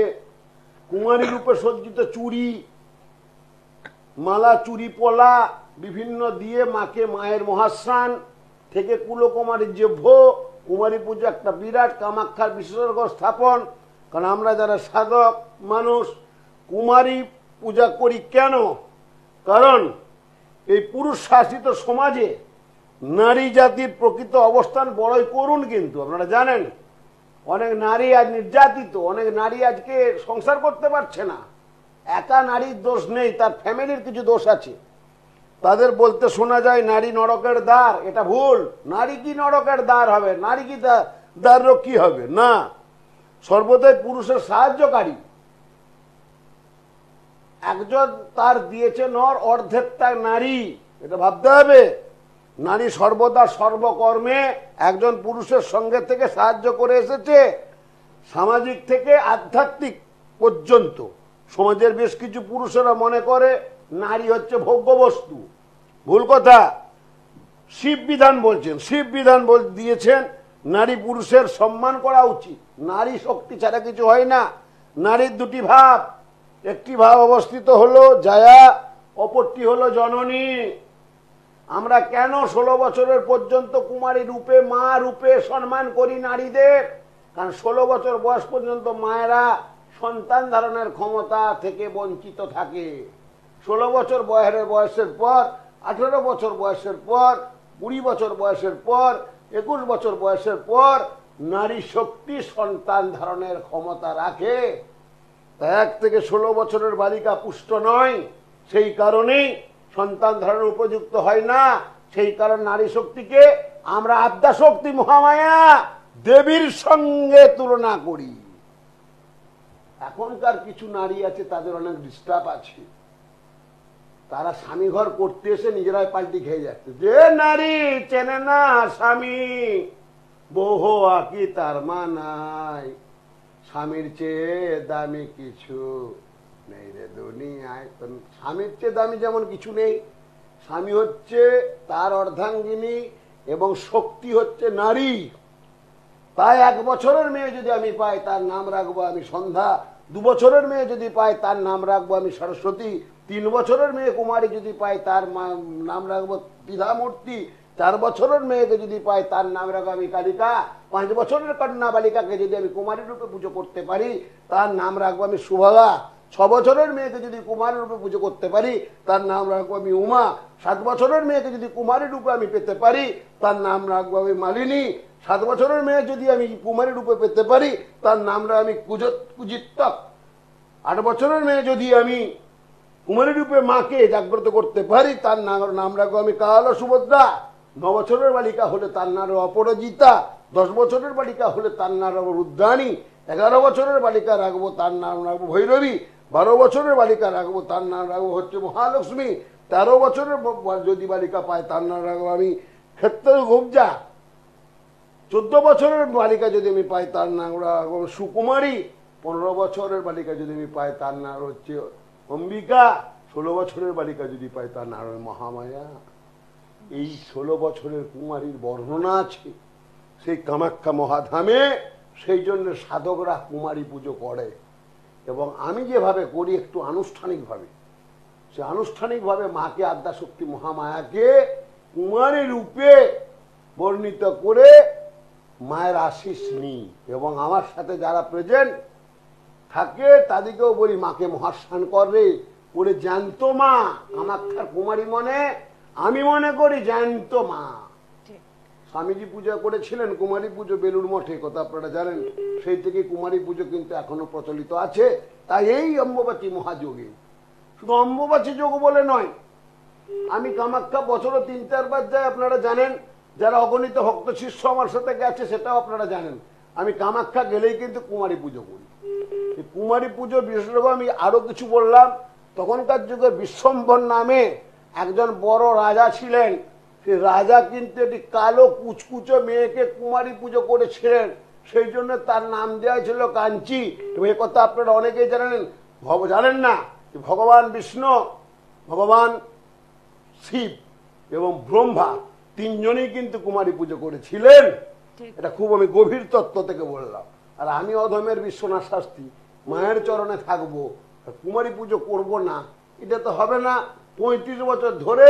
[SPEAKER 2] কুমারী রূপে সজ্জিত চুড়ি, মালা, চুড়ি, পলা বিভিন্ন দিয়ে মাকে, মায়ের মহাস্নান থেকে কুলকুমারীর যে ভোগ, কুমারী পুজো একটা বিরাট, কামাখ্যার বিশেষজ্ঞ স্থাপন। কারণ আমরা যারা সাধক মানুষ কুমারী পূজা করি কেন? কারণ এই পুরুষ শাসিত সমাজে নারী জাতির প্রকৃত অবস্থান বড়ই করুণ। কিন্তু আপনারা জানেন অনেক নারী আজ নির্যাতিত, অনেক নারী আজকে সংসার করতে পারছে না। একা নারীর দোষ নেই, তার ফ্যামিলির কিছু দোষ আছে। তাদের বলতে শোনা যায় নারী নরকের দ্বার। এটা ভুল। নারী কি নরকের দ্বার হবে? নারী কি দ্বাররক্ষী হবে? না, সর্বদাই পুরুষের সাহায্যকারী। একজন তার দিয়েছে নর, অর্ধেকটা নারী, এটা ভাবতে হবে। নারী সর্বদা সর্বকর্মে একজন পুরুষের সঙ্গে থেকে সাহায্য করে এসেছে, সামাজিক থেকে আধ্যাত্মিক পর্যন্ত। সমাজের বেশ কিছু পুরুষেরা মনে করে নারী হচ্ছে ভোগ্য বস্তু। ভুল কথা। শিব বিধান বলছেন, শিব বিধান দিয়েছেন নারী পুরুষের সম্মান করা উচিত। নারী শক্তি ছাড়া কিছু হয় না। নারীর দুটি ভাব, একটি ভাব অবস্থিত হলো জায়া, অপরটি হলো জননী। আমরা কেন 16 বছরের পর্যন্ত কুমারী রূপে, মা রূপে সম্মান করি নারীদের? কারণ 16 বছর বয়স পর্যন্ত মায়েরা সন্তান ধারণের ক্ষমতা থেকে বঞ্চিত থাকে। 16 বছর বয়সের পর, 18 বছর বয়সের পর, 20 বছর বয়সের পর, 21 বছর বয়সের পর নারী শক্তি সন্তান ধারণের ক্ষমতা রাখে। 1 থেকে 16 বছরের বালিকা পুষ্ট নয়, সেই কারণেই সন্তান ধারণের উপযুক্ত হয় না। সেই কারণ নারী শক্তিকে আমরা আদ্যা শক্তি, মহামায়া দেবীর সঙ্গে তুলনা করি। এখনকার কিছু নারী আছে, তাদের অনেক ডিস্টার্ব আছে। তারা স্বামী ঘর করতে এসে নিজেরাই পাল্টি খেয়ে যাচ্ছে। যে নারী চেনে না স্বামী, বহু আকি তার মা নাই, স্বামীর চেয়ে দামি কিছু নেই রে দুনিয়ায়। স্বামীর চেয়ে দামি যেমন কিছু নেই, স্বামী হচ্ছে তার অর্ধাঙ্গিনী এবং শক্তি হচ্ছে নারী। তাই 1 বছরের মেয়ে যদি আমি পাই, তার নাম রাখবো আমি সন্ধ্যা। 2 বছরের মেয়ে যদি পাই, তার নাম রাখবো আমি সরস্বতী। 3 বছরের মেয়ে কুমারী যদি পাই, তার নাম রাখবো দ্বিধামূর্তি। 4 বছরের মেয়েকে যদি পাই, তার নাম রাখবো আমি কালিকা। 5 বছরের কন্যা বালিকাকে যদি আমি কুমারী রূপে পুজো করতে পারি, তার নাম রাখবো আমি সুভগা। 6 বছরের মেয়েকে যদি কুমারী রূপে পুজো করতে পারি, তার নাম রাখবো আমি উমা। 7 বছরের মেয়েকে যদি কুমারী রূপে আমি পেতে পারি, তার নাম রাখবো আমি মালিনী। 7 বছরের মেয়ে যদি আমি কুমারী রূপে পেতে পারি, তার নাম রাখবো আমি কুজিত্তক। 8 বছরের মেয়ে যদি আমি কুমারী রূপে মাকে জাগ্রত করতে পারি, তার নাম রাখবো আমি কাল সুভদ্রা। 9 বছরের বালিকা হলে তার নাম অপরাজিতা। 10 বছরের বালিকা হলে তার নাম রাখবো রুদ্রাণী। 11 বছরের বালিকা রাখবো, তার নাম রাখবো ভৈরবী। 12 বছরের বালিকা রাখবো, তার নাম রাখবো হচ্ছে মহালক্ষ্মী। 13 বছরের যদি বালিকা পায়, তার নাম রাখবো আমি ক্ষেত্র গুবজা। 14 বছরের বালিকা যদি আমি পাই, তার নাম রাখবো সুকুমারী। 15 বছরের বালিকা যদি আমি পাই, তার নাম হচ্ছে অম্বিকা। 16 বছরের বালিকা যদি পাই, তার নাম মহামায়া। এই 16 বছরের কুমারীর বর্ণনা আছে সেই কামাখ্যা মহাধামে। সেই জন্য সাধকরা কুমারী পুজো করে। এবং আমি যেভাবে করি একটু আনুষ্ঠানিকভাবে, সে আনুষ্ঠানিকভাবে মাকে, আদ্যাশক্তি মহামায়াকে কুমারী রূপে বর্ণিত করে মায়ের আশিস নিই। এবং আমার সাথে যারা প্রেজেন্ট থাকে তাদেরকেও বলি মাকে মহাস্নান করে জ্যান্ত মা। কামাখ্যার কুমারী মনে আমি মনে করি জ্যান্ত মা। স্বামীজি পূজা করেছিলেন কুমারী পুজো বেলুড় মঠে, কথা আপনারা জানেন। সেই থেকে কুমারী পুজো কিন্তু এখনো প্রচলিত আছে। তাই এই অম্বুবাচী মহাযোগে, শুধু অম্বুবাচী যোগ বলে নয়, আমি কামাখ্যা বছরে 3-4 বার যাই, আপনারা জানেন। যারা অগণিত ভক্ত শিষ্য আমার সাথে গেছে সেটাও আপনারা জানেন। আমি কামাখ্যা গেলেই কিন্তু কুমারী পুজো করি। কুমারী পুজো বিশেষভাবে আমি আরো কিছু বললাম। তখনকার যুগে বিশ্বম্ভর নামে একজন বড় রাজা ছিলেন। রাজা কিন্তু একটি কালো কুচকুচো মেয়েকে কুমারী পুজো করেছিলেন, সেই জন্য তার নাম দেওয়া ছিল কাঞ্চি। এবং এ কথা আপনারা অনেকেই জানেন, জানেন না যে ভগবান বিষ্ণু, ভগবান শিব এবং ব্রহ্মা তিনজনই কিন্তু কুমারী পুজো করেছিলেন। এটা খুব আমি গভীর তত্ত্ব থেকে বললাম। আর আমি অধমের বিশ্বনাথ শাস্ত্রী মায়ের চরণে থাকবো, কুমারী পুজো করব না, এটা তো হবে না। 35 বছর ধরে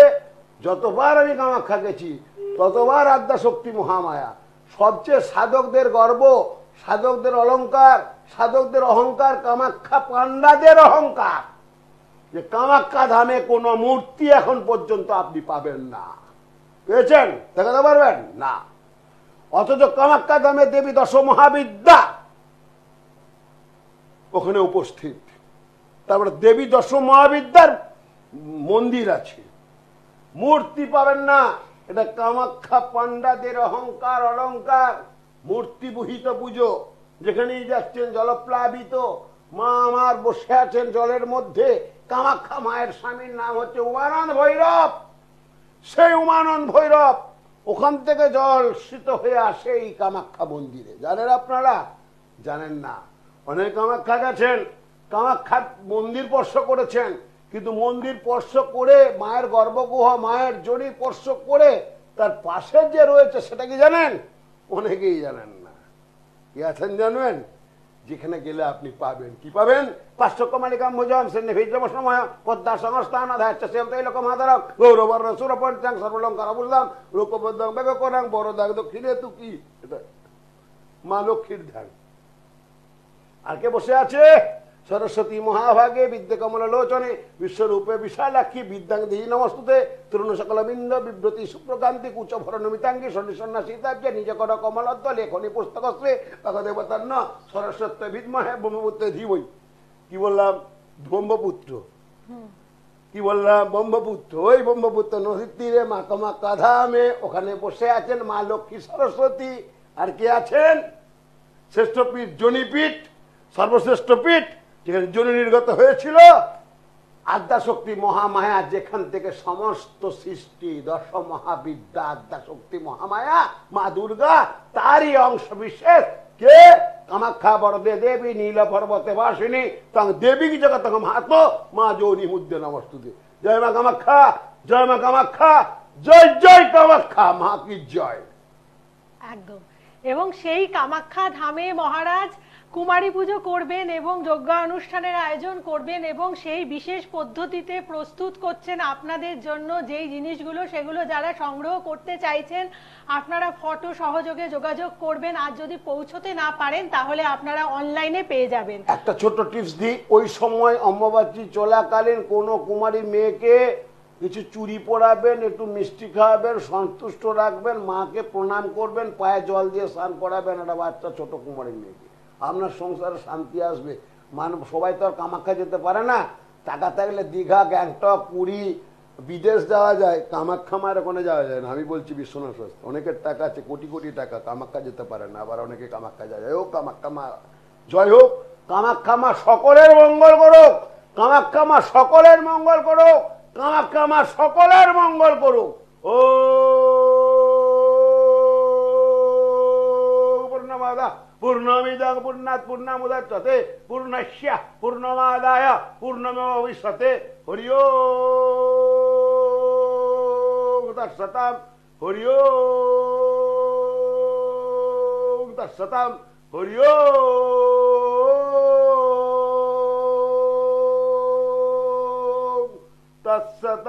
[SPEAKER 2] যতবার আমি কামাখ্যা গেছি ততবার আদ্যাশক্তি মহামায়া, সবচেয়ে সাধকদের গর্ব, সাধকদের অলংকার, সাধকদের অহংকার, কামাখ্যা পান্ডাদের অহংকার, যে কামাখ্যা ধামে কোনো মূর্তি এখন পর্যন্ত আপনি পাবেন না। পেয়েছেন? দেখাতে পারবেন না। অথচ কামাখ্যা ধামে দেবী দশ মহাবিদ্যা ওখানে উপস্থিত। তারপরে দেবী দশ মহাবিদ্যার মন্দির আছে, মূর্তি পাবেন না। এটা কামাখ্যা পান্ডাদের অহংকার, অলংকার, মূর্তিবহিত পুজো। যেখানেই যাচ্ছেন জলপ্লাবিত, মা আমার বসে আছেন জলের মধ্যে। কামাখ্যা মায়ের স্বামীর নাম হচ্ছে উমানন্দ ভৈরব। সেই উমানন্দ ভৈরব ওখান থেকে জল শীত হয়ে আসে এই কামাখ্যা মন্দিরে। জানেন আপনারা? জানেন না। অনেক কামাখ্যা গেছেন, কামাখ্যা মন্দির স্পর্শ করেছেন, কিন্তু মন্দির স্পর্শ করে মায়ের গর্ভগৃহ, মায়ের জড়ি স্পর্শ করে তার পাশে যে রয়েছে সেটা কি জানেন? অনেকেই জানেন না। কি আছেন জানবেন? যেখানে গেলে আপনি পাবেন, কি পাবেন? 500 কমালিকাম ভোজম সেনে ভিজম সময় পদ্মা সংস্থান আধাচ্ছ সেম তৈলক মাদারক গৌরবর সুরপঞ্চাং সর্বলঙ্কার বললাম লোকবদ্ধং বেগ করাং বড় দাগ দক্ষিণে তু কি, এটা মা লক্ষ্মীর ধ্যান। আর কে বসে আছে? সরস্বতী মহাভাগে বিদ্যে কমল লোচনে বিশ্বরূপে বিশালাক্ষী বিদ্যাং দেহি নমস্তুতে তরুণ সকল বিন্দ বিব্রতি সুপ্রকান্তি কুচ ভরণমিতাঙ্গী সন্ন্যাসীতাব্জে নিজ কর কমলদ্দ লেখনী পুস্তকশ্রে ভগদেবতান্ন সরস্বত্য বিদ্মহে ব্রহ্মপুত্র ধীবই। কি বললাম? ব্রহ্মপুত্র। কি বললাম? ব্রহ্মপুত্র। ওই ব্রহ্মপুত্র নদীর তীরে মা কামাখ্যা ধামে ওখানে বসে আছেন মা লক্ষ্মী সরস্বতী। আর কে আছেন? শ্রেষ্ঠ পীঠ, জনিপীঠ, সর্বশ্রেষ্ঠ পীঠ, যেখানে জনি নির্গত হয়েছিল আদ্যাশক্তি মহামায়া, যেখান থেকে সমস্ত সৃষ্টি, দশ মহাবিদ্যা, আদ্যাশক্তি মহামায়া মা দুর্গা, তারই অংশ বিশেষ কে? কামাখ্যা বরদে দেবী নীল পর্বতে বাসিনী তং দেবী জগত মাহাত্ম মা যৌনি মুদ্দে নমস্তুতে। জয় মা কামাখ্যা, জয় মা কামাখ্যা, জয় জয় কামাখ্যা, মা কি জয়।
[SPEAKER 1] একদম। এবং সেই কামাখ্যা ধামে মহারাজ কুমারী পুজো করবেন এবং যজ্ঞ অনুষ্ঠানের আয়োজন করবেন এবং সেই বিশেষ পদ্ধতিতে প্রস্তুত করছেন আপনাদের জন্য যেই জিনিসগুলো, সেগুলো যারা সংগ্রহ করতে চাইছেন আপনারা ফটো সহযোগে যোগাযোগ করবেন। আর যদি পৌঁছতে না পারেন তাহলে আপনারা অনলাইনে পেয়ে যাবেন।
[SPEAKER 2] একটা ছোট টিপস দিই, ওই সময় অম্বুবাচী চলাকালীন কোনো কুমারী মেয়েকে কিছু চুড়ি পরাবেন, একটু মিষ্টি খাওয়াবেন, সন্তুষ্ট রাখবেন, মাকে প্রণাম করবেন, পায়ে জল দিয়ে স্নান করাবেন একটা বাচ্চা ছোট কুমারী মেয়েকে। আপনার সংসারে শান্তি আসবে। সবাই তো আর কামাখ্যা যেতে পারে না। টাকা থাকলে দীঘা, গ্যাংটক, পুরী, বিদেশ যাওয়া যায়, কামাখ্যা মায়ের ওখানে যাওয়া যায় না। আমি বলছি বিশ্বনাথ শাস্ত্রী, অনেকের টাকা আছে, কোটি কোটি টাকা, কামাখ্যা যেতে পারে না, আবার অনেকে কামাখ্যা যায়। জয় হোক কামাখ্যা মা, জয় হোক কামাখ্যা মা, সকলের মঙ্গল করুক। কামাখ্যা মা সকলের মঙ্গল করুক। কামাখ্যা মা সকলের মঙ্গল করুক। ও পূর্ণমাদা পূর্ণমিদং পূর্ণাৎ পূর্ণমুদচ্যতে পূর্ণস্য পূর্ণমাদায় পূর্ণমেবাবশিষ্যতে। হরি ওম তৎসৎ। হরি ওম তৎসৎ। হরি ওম তৎসৎ।